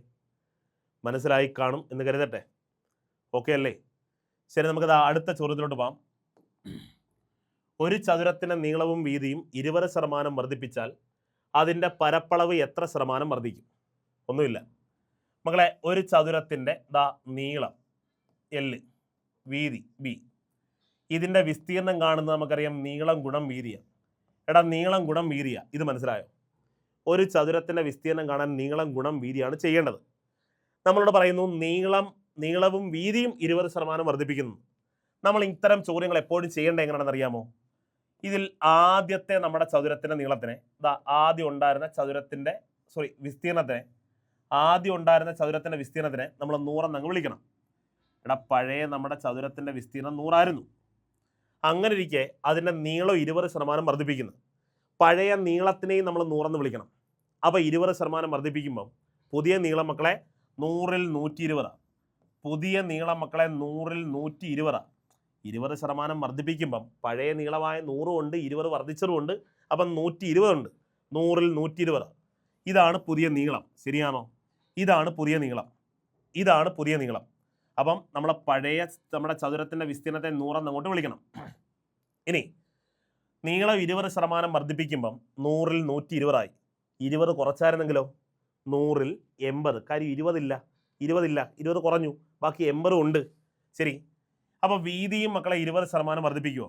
മനസ്സിലായി കാണും എന്ന് കരുതട്ടെ. ഓക്കെ അല്ലേ? ശരി, നമുക്കത് അടുത്ത ചോദ്യത്തിലോട്ട് പോകാം. ഒരു ചതുരത്തിൻ്റെ നീളവും വീതിയും 20% വർദ്ധിപ്പിച്ചാൽ അതിൻ്റെ പരപ്പളവ് എത്ര ശതമാനം വർദ്ധിക്കും? ഒന്നുമില്ല മക്കളെ, ഒരു ചതുരത്തിൻ്റെ നീളം L, വീതി B, ഇതിൻ്റെ വിസ്തീർണം കാണുന്നത് നമുക്കറിയാം നീളം ഗുണം വീതിയാണ്. നീളം ഗുണം വീതിയാണ്. ഇത് മനസ്സിലായോ? ഒരു ചതുരത്തിൻ്റെ വിസ്തീർണം കാണാൻ നീളം ഗുണം വീതിയാണ് ചെയ്യേണ്ടത്. നമ്മളോട് പറയുന്നു നീളവും വീതിയും 20% വർദ്ധിപ്പിക്കുന്നു. നമ്മൾ ഇത്തരം ചോദ്യങ്ങൾ എപ്പോഴും ചെയ്യേണ്ടത് എങ്ങനെയാണെന്ന് അറിയാമോ? ഇതിൽ ആദ്യത്തെ നമ്മുടെ ചതുരത്തിൻ്റെ നീളത്തിനെ ആദ്യം ഉണ്ടായിരുന്ന വിസ്തീർണത്തിനെ നമ്മൾ 100 എന്നങ്ങ് വിളിക്കണം. പഴയ നമ്മുടെ ചതുരത്തിൻ്റെ വിസ്തീർണം 100 ആയിരുന്നു. അങ്ങനെ ഇരിക്കെ അതിൻ്റെ നീളം 20% വർദ്ധിപ്പിക്കുന്നു. പഴയ നീളത്തിനെയും നമ്മൾ 100 എന്ന് വിളിക്കണം. അപ്പോൾ 20% വർദ്ധിപ്പിക്കുമ്പം പുതിയ നീളം മക്കളെ 100ൽ 120. പുതിയ നീളം മക്കളെ 100ൽ 120. 20% വർദ്ധിപ്പിക്കുമ്പം പഴയ നീളമായ 100 ഉണ്ട്, 20 വർദ്ധിച്ചതുകൊണ്ട്, അപ്പം 120 ഉണ്ട്. 100ൽ 120. ഇതാണ് പുതിയ നീളം. ശരിയാണോ? ഇതാണ് പുതിയ നീളം. അപ്പം നമ്മുടെ ചതുരത്തിൻ്റെ വിസ്തീർണത്തെ 100 എന്നങ്ങോട്ട് വിളിക്കണം. ഇനി നീളം 20% വർദ്ധിപ്പിക്കുമ്പം 100ൽ 120 ആയി. 20 കുറച്ചായിരുന്നെങ്കിലോ? 100ൽ 80. കാര്യം 20 കുറഞ്ഞു, ബാക്കി 80 ഉണ്ട്. ശരി, അപ്പോൾ വീതിയും മക്കളെ 20% വർദ്ധിപ്പിക്കുമോ?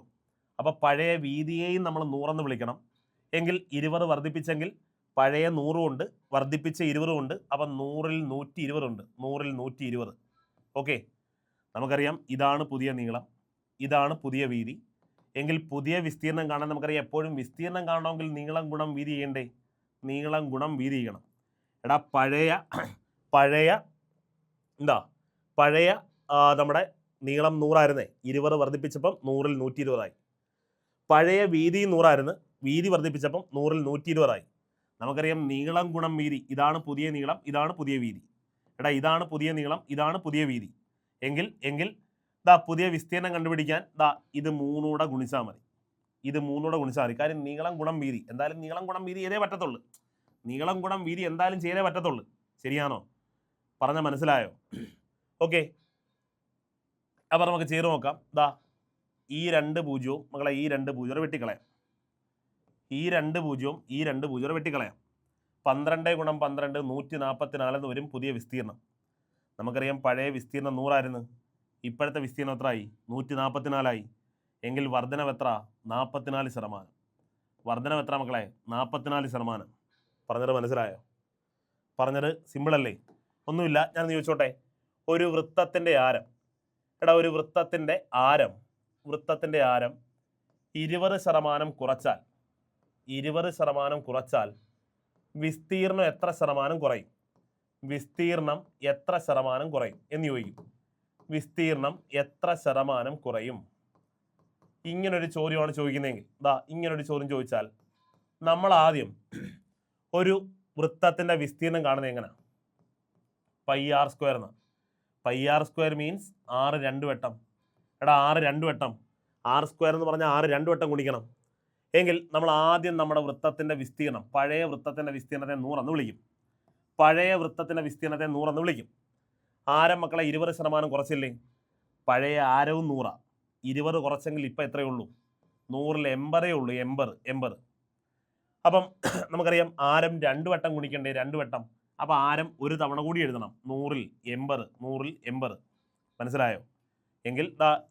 അപ്പോൾ പഴയ വീതിയെയും നമ്മൾ 100 എന്ന് വിളിക്കണം. എങ്കിൽ 20 വർദ്ധിപ്പിച്ചെങ്കിൽ പഴയ 100 ഉണ്ട്, വർദ്ധിപ്പിച്ച 20 ഉണ്ട്. അപ്പം 100ൽ 120 ഉണ്ട്. 100ൽ 120. ഓക്കെ, നമുക്കറിയാം ഇതാണ് പുതിയ നീളം, ഇതാണ് പുതിയ വീതി. എങ്കിൽ പുതിയ വിസ്തീർണം കാണാൻ നമുക്കറിയാം എപ്പോഴും വിസ്തീർണം കാണണമെങ്കിൽ നീളം ഗുണം വീതി ചെയ്യണ്ടേ? നീളം ഗുണം വീതി ചെയ്യണം. എടാ പഴയ നമ്മുടെ നീളം 100 20 വർദ്ധിപ്പിച്ചപ്പം 100-ൽ 120 പഴയ വീതി 100 വീതി വർദ്ധിപ്പിച്ചപ്പം 100-ൽ 120 നമുക്കറിയാം നീളം ഗുണം വീതി, ഇതാണ് പുതിയ നീളം, ഇതാണ് പുതിയ വീതി. എടാ ഇതാണ് പുതിയ നീളം, ഇതാണ് പുതിയ വീതി. എങ്കിൽ പുതിയ വിസ്തീർണം കണ്ടുപിടിക്കാൻ ഇത് 3 ഗുണിച്ചാൽ മതി. ഇത് 3 ഗുണിച്ചാൽ മതി. കാര്യം നീളം ഗുണം വീതി, എന്തായാലും നീളം ഗുണം വീതി ചെയ്തേ പറ്റത്തുള്ളൂ. നീളം ഗുണം വീതി എന്തായാലും ചെയ്തേ പറ്റത്തുള്ളൂ. ശരിയാണോ? പറഞ്ഞ മനസ്സിലായോ? ഓക്കെ, അപ്പോൾ നമുക്ക് ചെയ്ത് നോക്കാം. ഈ 2 പൂജ്യവും മക്കളെ ഈ 2 പൂജ്യം വെട്ടിക്കളയാം. ഈ 2 പൂജ്യവും ഈ 2 പൂജ്യം വെട്ടിക്കളയാം. 12 ഗുണം 12 144 എന്ന് വരും പുതിയ വിസ്തീർണം. നമുക്കറിയാം പഴയ വിസ്തീർണം 100 ഇപ്പോഴത്തെ വിസ്തീർണം എത്രയായി? 144 എങ്കിൽ വർധനവ് എത്ര? 44%. വർധനവ് എത്ര മക്കളെ? 44%. പറഞ്ഞത് മനസ്സിലായോ? പറഞ്ഞത് സിമ്പിളല്ലേ? ഒന്നുമില്ല, ഞാൻ ചോദിച്ചോട്ടെ. ഒരു വൃത്തത്തിൻ്റെ ആരം, എടാ ഒരു വൃത്തത്തിൻ്റെ ആരം 20% കുറച്ചാൽ 20% കുറച്ചാൽ വിസ്തീർണം എത്ര ശതമാനം കുറയും? വിസ്തീർണം എത്ര ശതമാനം കുറയും എന്ന് ചോദിക്കും. വിസ്തീർണം എത്ര ശതമാനം കുറയും? ഇങ്ങനൊരു ചോദ്യമാണ് ചോദിക്കുന്നതെങ്കിൽ ഇങ്ങനൊരു ചോദ്യം ചോദിച്ചാൽ നമ്മൾ ആദ്യം ഒരു വൃത്തത്തിൻ്റെ വിസ്തീർണം കാണുന്നത് എങ്ങനെയാണ്? πr² എന്നാണ്. πr² മീൻസ് 6 2 വട്ടം. എടാ 6 2 വട്ടം, r² എന്ന് പറഞ്ഞാൽ 6 2 വട്ടം ഗുണിക്കണം. എങ്കിൽ നമ്മൾ ആദ്യം നമ്മുടെ വൃത്തത്തിൻ്റെ വിസ്തീർണം, പഴയ വൃത്തത്തിൻ്റെ വിസ്തീർണത്തെ 100 എന്ന് വിളിക്കും. പഴയ വൃത്തത്തിൻ്റെ വിസ്തീർണത്തെ 100 എന്ന് വിളിക്കും. ആരം മക്കളെ 20% കുറച്ചില്ലേ? പഴയ ആരവും 100, 20 കുറച്ചെങ്കിൽ ഇപ്പം എത്രയേ ഉള്ളൂ? 100-ൽ 80 ഉള്ളൂ. 80. അപ്പം നമുക്കറിയാം ആരം 2 വട്ടം ഗുണിക്കണ്ടേ? 2 വട്ടം. അപ്പോൾ ആരം ഒരു തവണ കൂടി എഴുതണം. 100-ൽ 80. മനസ്സിലായോ? എങ്കിൽ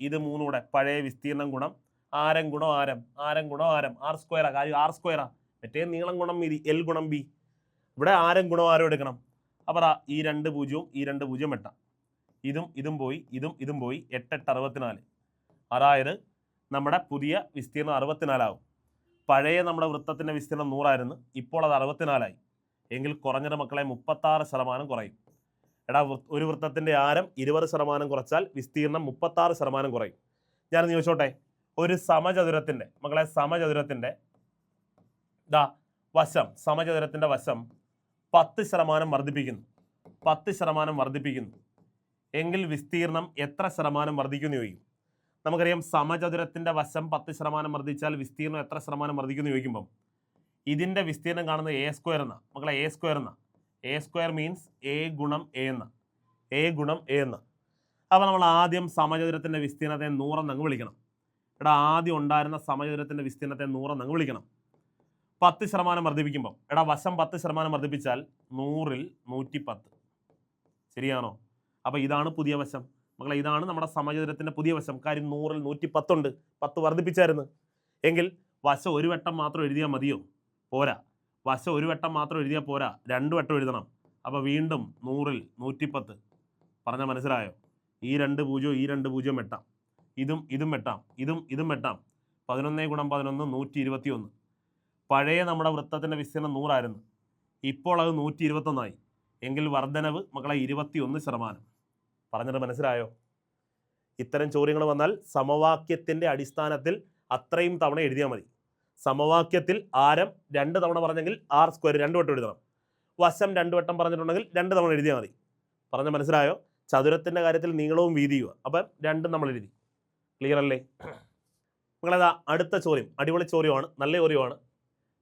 ഇത് 3 കൂടെ പഴയ വിസ്തീർണം ഗുണം ആരം ഗുണം ആരം, r². കാര്യം r². മറ്റേ നീളം ഗുണം വീതി, L ഗുണം B. ഇവിടെ ആരം ഗുണം ആരം എടുക്കണം. അപ്പോൾ ഈ 2 പൂജ്യവും ഈ 2 പൂജ്യം വെട്ടാം. ഇതും പോയി, ഇതും പോയി. 8 8 64. അതായത് നമ്മുടെ പുതിയ വിസ്തീർണം 64 ആവും. പഴയ നമ്മുടെ വൃത്തത്തിൻ്റെ വിസ്തീർണം 100 ഇപ്പോൾ അത് 64 എങ്കിൽ കുറഞ്ഞത് മക്കളെ 36% കുറയും. എടാ ഒരു വൃത്തത്തിൻ്റെ ആരം 20% കുറച്ചാൽ വിസ്തീർണം 36% കുറയും. ഞാനൊന്ന് ചോദിച്ചോട്ടെ, ഒരു സമചതുരത്തിൻ്റെ മക്കളെ സമചതുരത്തിൻ്റെ വശം 10% വർദ്ധിപ്പിക്കുന്നു. 10% വർദ്ധിപ്പിക്കുന്നു എങ്കിൽ വിസ്തീർണം എത്ര ശതമാനം വർദ്ധിക്കുമെന്ന് ചോദിക്കും. നമുക്കറിയാം സമചതുരത്തിൻ്റെ വശം 10% വർദ്ധിച്ചാൽ വിസ്തീർണം എത്ര ശതമാനം വർദ്ധിക്കുമെന്ന് ചോദിക്കുമ്പം ഇതിൻ്റെ വിസ്തീർണം കാണുന്നത് a² എന്നാണ് മക്കളെ. a² മീൻസ് a ഗുണം a എന്ന്. അപ്പോൾ നമ്മൾ ആദ്യം സമചതുരത്തിൻ്റെ വിസ്തീർണത്തെ 100 എന്നങ്ങ് വിളിക്കണം. എടാ ആദ്യം ഉണ്ടായിരുന്ന സമചതുരത്തിൻ്റെ വിസ്തീർണത്തെ 100 എന്നങ്ങ് വിളിക്കണം. 10% വർദ്ധിപ്പിക്കുമ്പം എടാ വശം 10% വർദ്ധിപ്പിച്ചാൽ 100-ൽ 110. ശരിയാണോ? അപ്പോൾ ഇതാണ് പുതിയ വശം മക്കളെ. ഇതാണ് നമ്മുടെ സമചതുരത്തിൻ്റെ പുതിയ വശം. കാര്യം 100-ൽ 110 ഉണ്ട്. 10 വർദ്ധിപ്പിച്ചായിരുന്നു. എങ്കിൽ വശം ഒരു വട്ടം മാത്രം എഴുതിയാൽ മതിയോ? പോരാ. വശം ഒരു വട്ടം മാത്രം എഴുതിയാൽ പോരാ, 2 വട്ടം എഴുതണം. അപ്പോൾ വീണ്ടും 100-ൽ 110. പറഞ്ഞാൽ മനസ്സിലായോ? ഈ 2 പൂജ്യവും ഈ 2 പൂജ്യവും വെട്ടാം. ഇതും വെട്ടാം. ഇതും വെട്ടാം. 11 ഗുണം 11 121. പഴയ നമ്മുടെ വൃത്തത്തിൻ്റെ വിസ്തീർണം 100 ഇപ്പോൾ അത് 121 എങ്കിൽ വർധനവ് മക്കളെ 21%. പറഞ്ഞത് മനസ്സിലായോ? ഇത്തരം ചോദ്യങ്ങൾ വന്നാൽ സമവാക്യത്തിൻ്റെ അടിസ്ഥാനത്തിൽ അത്രയും തവണ എഴുതിയാൽ മതി. സമവാക്യത്തിൽ ആരം 2 തവണ പറഞ്ഞെങ്കിൽ r² 2 വട്ടം എഴുതണം. വശം 2 വട്ടം പറഞ്ഞിട്ടുണ്ടെങ്കിൽ 2 തവണ എഴുതിയാൽ മതി. പറഞ്ഞ മനസ്സിലായോ? ചതുരത്തിൻ്റെ കാര്യത്തിൽ നീളവും വീതിയുക. അപ്പം 2 നമ്മൾ എഴുതി. ക്ലിയർ അല്ലേ? നിങ്ങളതാ അടുത്ത ചോദ്യം, അടിപൊളി ചോദ്യമാണ്, നല്ല ചോദ്യമാണ്.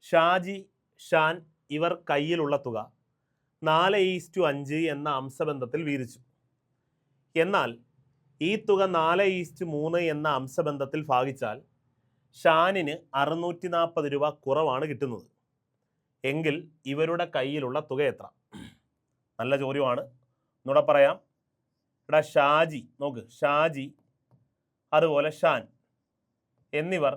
ഷാജി, ഷാൻ ഇവർ കയ്യിലുള്ള തുക 4:5 എന്ന അംശബന്ധത്തിൽ വീതിച്ചു. എന്നാൽ ഈ തുക 4:3 എന്ന അംശബന്ധത്തിൽ ഭാഗിച്ചാൽ ഷാനിന് 640 രൂപ കുറവാണ് കിട്ടുന്നത്. എങ്കിൽ ഇവരുടെ കയ്യിലുള്ള തുക എത്ര? നല്ല ചോദ്യമാണ്. ഒന്നുകൂടെ പറയാം. ഇവിടെ ഷാജി, നോക്ക്, ഷാജി അതുപോലെ ഷാൻ എന്നിവർ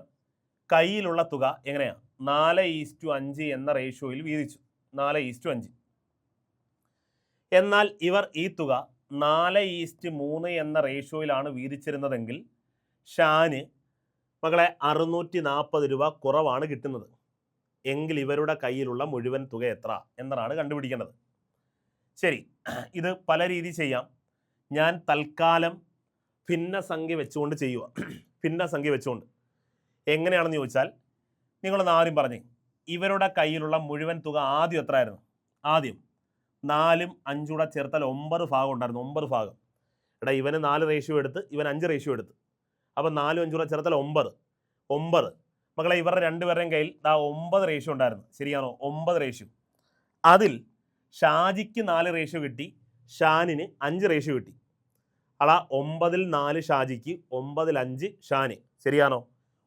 കയ്യിലുള്ള തുക എങ്ങനെയാണ്? 4:5 എന്ന റേഷ്യോയിൽ വീതിച്ചു. 4:5. എന്നാൽ ഇവർ ഈ തുക 4:3 എന്ന റേഷ്യോയിലാണ് വീതിച്ചിരുന്നതെങ്കിൽ ഷാന് മക്കളെ 640 രൂപ കുറവാണ് കിട്ടുന്നത് എങ്കിൽ ഇവരുടെ കയ്യിലുള്ള മുഴുവൻ തുക എത്ര എന്നാണ് കണ്ടുപിടിക്കേണ്ടത്. ശരി, ഇത് പല രീതി ചെയ്യാം. ഞാൻ തൽക്കാലം ഭിന്നസംഖ്യ വെച്ചുകൊണ്ട് ചെയ്യുക. ഭിന്നസംഖ്യ വെച്ചുകൊണ്ട് എങ്ങനെയാണെന്ന് ചോദിച്ചാൽ, നിങ്ങളൊന്ന് ആദ്യം പറഞ്ഞേ, ഇവരുടെ കയ്യിലുള്ള മുഴുവൻ തുക ആദ്യം എത്രയായിരുന്നു? ആദ്യം 4ഉം 5ഉം കൂടെ ചേർത്താൽ 9 ഭാഗം ഉണ്ടായിരുന്നു. 9 ഭാഗം. എടാ, ഇവന് 4 റേഷ്യോ എടുത്ത്, ഇവൻ 5 റേഷ്യോ എടുത്ത്. അപ്പം 4ഉം 5ഉം കൂടെ ചേർത്താൽ 9. 9 മക്കളെ, ഇവരുടെ രണ്ടുപേരുടെയും കയ്യിൽ 9 റേഷ്യോ ഉണ്ടായിരുന്നു. ശരിയാണോ? 9 റേഷ്യോ. അതിൽ ഷാജിക്ക് 4 റേഷ്യോ കിട്ടി, ഷാനിന് 5 റേഷ്യോ കിട്ടി. അടാ, 9ൽ 4 ഷാജിക്ക്, 9ൽ 5 ഷാന്. ശരിയാണോ?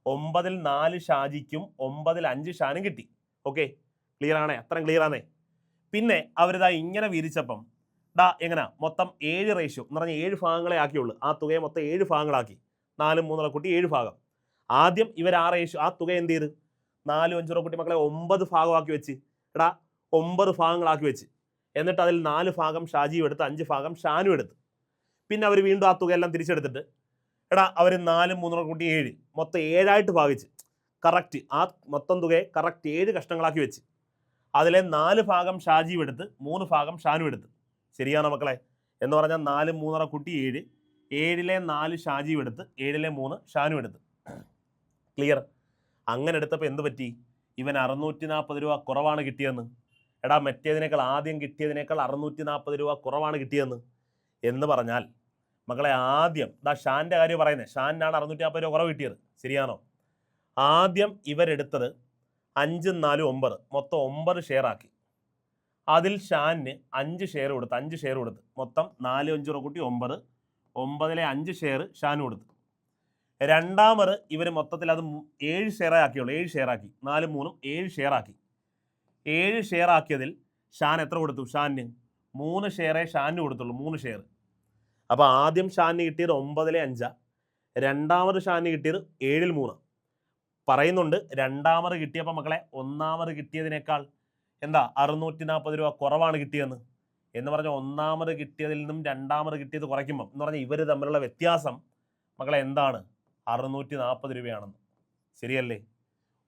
9ൽ 4 ഷാജിക്കും 9ൽ 5 ഷാനും കിട്ടി. ഓക്കെ, ക്ലിയർ ആണേ? അത്രയും ക്ലിയർ ആണേ? പിന്നെ അവരിതാ ഇങ്ങനെ വീതിച്ചപ്പം എങ്ങനെയാ മൊത്തം 7 റേഷ്യോ എന്ന് പറഞ്ഞാൽ 7 ഭാഗങ്ങളെ ആക്കിയുള്ളൂ. ആ തുകയെ മൊത്തം 7 ഭാഗങ്ങളാക്കി. 4ഉം 3 കൂട്ടി 7 ഭാഗം. ആദ്യം ഇവർ ആ റേഷ്യോ, ആ തുക എന്ത് ചെയ്ത് 4ഉം 5ഉം കൂട്ടി മക്കളെ 9 ഭാഗമാക്കി വെച്ച്. 9 ഭാഗങ്ങളാക്കി വെച്ച്. എന്നിട്ട് അതിൽ 4 ഭാഗം ഷാജിയും എടുത്ത് 5 ഭാഗം ഷാനും എടുത്ത്. പിന്നെ അവർ വീണ്ടും ആ തുകയെല്ലാം തിരിച്ചെടുത്തിട്ട് അവർ 4ഉം 3ഉം കൂട്ടി 7 മൊത്തം 7ആയിട്ട് ഭാഗിച്ച് കറക്റ്റ് ആ മൊത്തം തുകയെ കറക്റ്റ് 7 കഷ്ണങ്ങളാക്കി വെച്ച്. അതിലെ 4 ഭാഗം ഷാജിയും എടുത്ത് 3 ഭാഗം ഷാനും എടുത്ത്. ശരിയാണോ മക്കളെ? എന്ന് പറഞ്ഞാൽ 4ഉം 3ഉം കൂട്ടി 7, 7ലെ 4 ഷാജിയും എടുത്ത് 7ലെ 3 ഷാനും എടുത്ത്. ക്ലിയർ? അങ്ങനെ എടുത്തപ്പോൾ എന്ത് പറ്റി? ഇവൻ 640 രൂപ കുറവാണ് കിട്ടിയെന്ന്. മറ്റേതിനേക്കാൾ ആദ്യം കിട്ടിയതിനേക്കാൾ 640 രൂപ കുറവാണ് കിട്ടിയെന്ന് എന്ന് പറഞ്ഞാൽ മക്കളെ, ആദ്യം ഷാൻ്റെ കാര്യം പറയുന്നത്, ഷാനാണ് 640 രൂപ കുറവ് കിട്ടിയത്. ശരിയാണോ? ആദ്യം ഇവരെടുത്തത് 5ഉം 4ഉം 9, മൊത്തം 9 ഷെയർ ആക്കി. അതിൽ ഷാനിന് 5 ഷെയർ കൊടുത്ത്, 5 ഷെയർ കൊടുത്ത് മൊത്തം 4ഉം 5ഉം കൂട്ടി 9, 9ലെ 5 ഷെയർ ഷാനും കൊടുത്ത്. രണ്ടാമത് ഇവർ മൊത്തത്തിൽ അത് 7 ഷെയർ ആക്കിയുള്ളൂ. 7 ഷെയർ ആക്കി. 4ഉം 3ഉം 7 ഷെയർ ആക്കി. 7 ഷെയർ ആക്കിയതിൽ ഷാൻ എത്ര കൊടുത്തു? ഷാനിന് 3 ഷെയറേ ഷാനിന് കൊടുത്തുള്ളൂ. 3 ഷെയർ. അപ്പോൾ ആദ്യം ഷാനിന് കിട്ടിയത് 9ലെ 5, രണ്ടാമത് ഷാനിന് കിട്ടിയത് 7ൽ 3. പറയുന്നുണ്ട് രണ്ടാമത് കിട്ടിയപ്പോൾ മക്കളെ ഒന്നാമത് കിട്ടിയതിനേക്കാൾ 640 രൂപ കുറവാണ് കിട്ടിയെന്ന്. എന്ന് പറഞ്ഞാൽ ഒന്നാമത് കിട്ടിയതിൽ നിന്നും രണ്ടാമത് കിട്ടിയത് കുറയ്ക്കുമ്പം എന്ന് പറഞ്ഞാൽ ഇവർ തമ്മിലുള്ള വ്യത്യാസം മക്കളെ എന്താണ്? 640 രൂപയാണെന്ന്. ശരിയല്ലേ?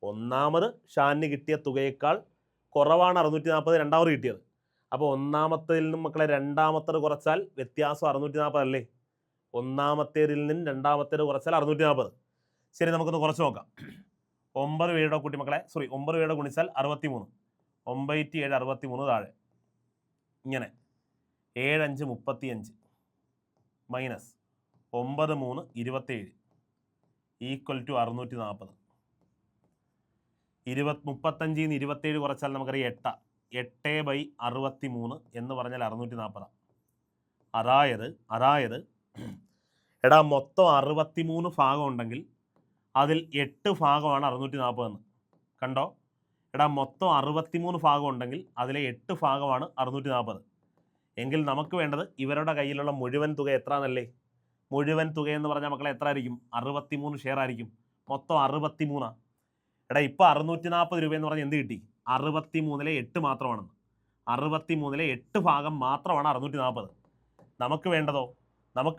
ഒന്നാമത് ഷാനിന് കിട്ടിയ തുകയേക്കാൾ കുറവാണ് 640 രണ്ടാമത് കിട്ടിയത്. അപ്പോൾ ഒന്നാമത്തേതിൽ നിന്നും മക്കളെ രണ്ടാമത്തേത് കുറച്ചാൽ വ്യത്യാസം 640 അല്ലേ? ഒന്നാമത്തേതിൽ നിന്നും രണ്ടാമത്തേത് കുറച്ചാൽ 640. ശരി, നമുക്കൊന്ന് കുറച്ച് നോക്കാം. 9 പേരുടെ കൂട്ടി മക്കളെ 9 പേരുടെ ഗുണിച്ചാൽ 63. 9 7 63 താഴെ. ഇങ്ങനെ 7 5 35 മൈനസ് 9 3 27 ഈക്വൽ ടു 640. 35 27 കുറച്ചാൽ നമുക്കറിയാം 8. 8/63 എന്ന് പറഞ്ഞാൽ 640. അതായത് മൊത്തം 63 ഭാഗം ഉണ്ടെങ്കിൽ അതിൽ 8 ഭാഗമാണ് 640 എന്ന്. കണ്ടോ? മൊത്തം 63 ഭാഗം ഉണ്ടെങ്കിൽ അതിലെ 8 ഭാഗമാണ് 640. എങ്കിൽ നമുക്ക് വേണ്ടത് ഇവരുടെ കയ്യിലുള്ള മുഴുവൻ തുക എത്ര എന്നല്ലേ? മുഴുവൻ തുക എന്ന് പറഞ്ഞാൽ മക്കളെ എത്ര ആയിരിക്കും? 63 ഷെയർ ആയിരിക്കും. മൊത്തം 63. ഇപ്പോൾ 640 രൂപ എന്ന് പറഞ്ഞാൽ എന്ത് കിട്ടി? 63ലെ 8 മാത്രമാണെന്ന്. 63ലെ 8 ഭാഗം മാത്രമാണ് 640. നമുക്ക്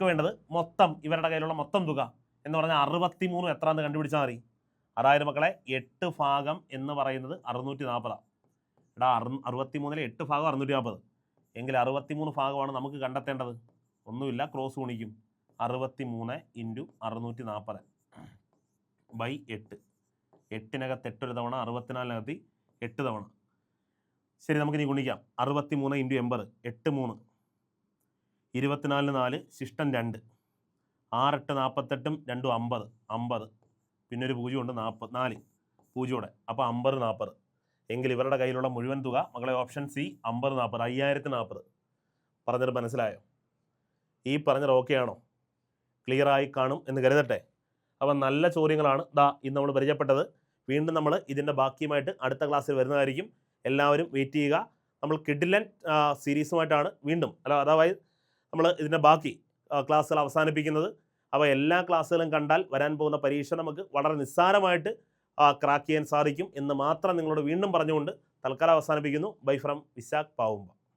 വേണ്ടത് മൊത്തം ഇവരുടെ കയ്യിലുള്ള മൊത്തം തുക എന്ന് പറഞ്ഞാൽ 63 എത്ര എന്ന് കണ്ടുപിടിച്ചാൽ മതി. അതായത് മക്കളെ 8 ഭാഗം എന്ന് പറയുന്നത് 640. 63ലെ 8 ഭാഗം 640. എങ്കിൽ 63 ഭാഗമാണ് നമുക്ക് കണ്ടെത്തേണ്ടത്. ഒന്നുമില്ല, ക്രോസ് ഗുണിക്കും. 63 × 640 ബൈ 8. 8നകത്ത് 8 ഒരു തവണ, 64നകത്ത് 8 തവണ. ശരി, നമുക്കിനി ഗുണിക്കാം. 63 × 80 8 3 24 4 ശിഷ്ടം 2 6 8 48 2 50 50 പിന്നെ ഒരു 0 ഉണ്ട് 4 0. അപ്പോൾ 50 40. എങ്കിൽ ഇവരുടെ കയ്യിലുള്ള മുഴുവൻ തുക മക്കളെ ഓപ്ഷൻ സി 50 40 5040. പറഞ്ഞത് മനസ്സിലായോ? ഈ പറഞ്ഞത് ഓക്കെ ആണോ? ക്ലിയർ ആയി കാണും എന്ന് കരുതട്ടെ. അപ്പം നല്ല ചോദ്യങ്ങളാണ് ഇന്ന് നമ്മൾ പരിചയപ്പെട്ടത്. വീണ്ടും നമ്മൾ ഇതിൻ്റെ ബാക്കിയുമായിട്ട് അടുത്ത ക്ലാസ്സിൽ വരുന്നതായിരിക്കും. എല്ലാവരും വെയിറ്റ് ചെയ്യുക. നമ്മൾ കിഡിലൻ സീരീസുമായിട്ടാണ് വീണ്ടും അതായത് നമ്മൾ ഇതിൻ്റെ ബാക്കി ക്ലാസ്സുകൾ അവസാനിപ്പിക്കുന്നത്. അപ്പോൾ എല്ലാ ക്ലാസ്സുകളും കണ്ടാൽ വരാൻ പോകുന്ന പരീക്ഷ നമുക്ക് വളരെ നിസ്സാരമായിട്ട് ക്രാക്ക് ചെയ്യാൻ സാധിക്കും എന്ന് മാത്രം നിങ്ങളോട് വീണ്ടും പറഞ്ഞുകൊണ്ട് തൽക്കാലം അവസാനിപ്പിക്കുന്നു. Bye from Vishakh Pavumba.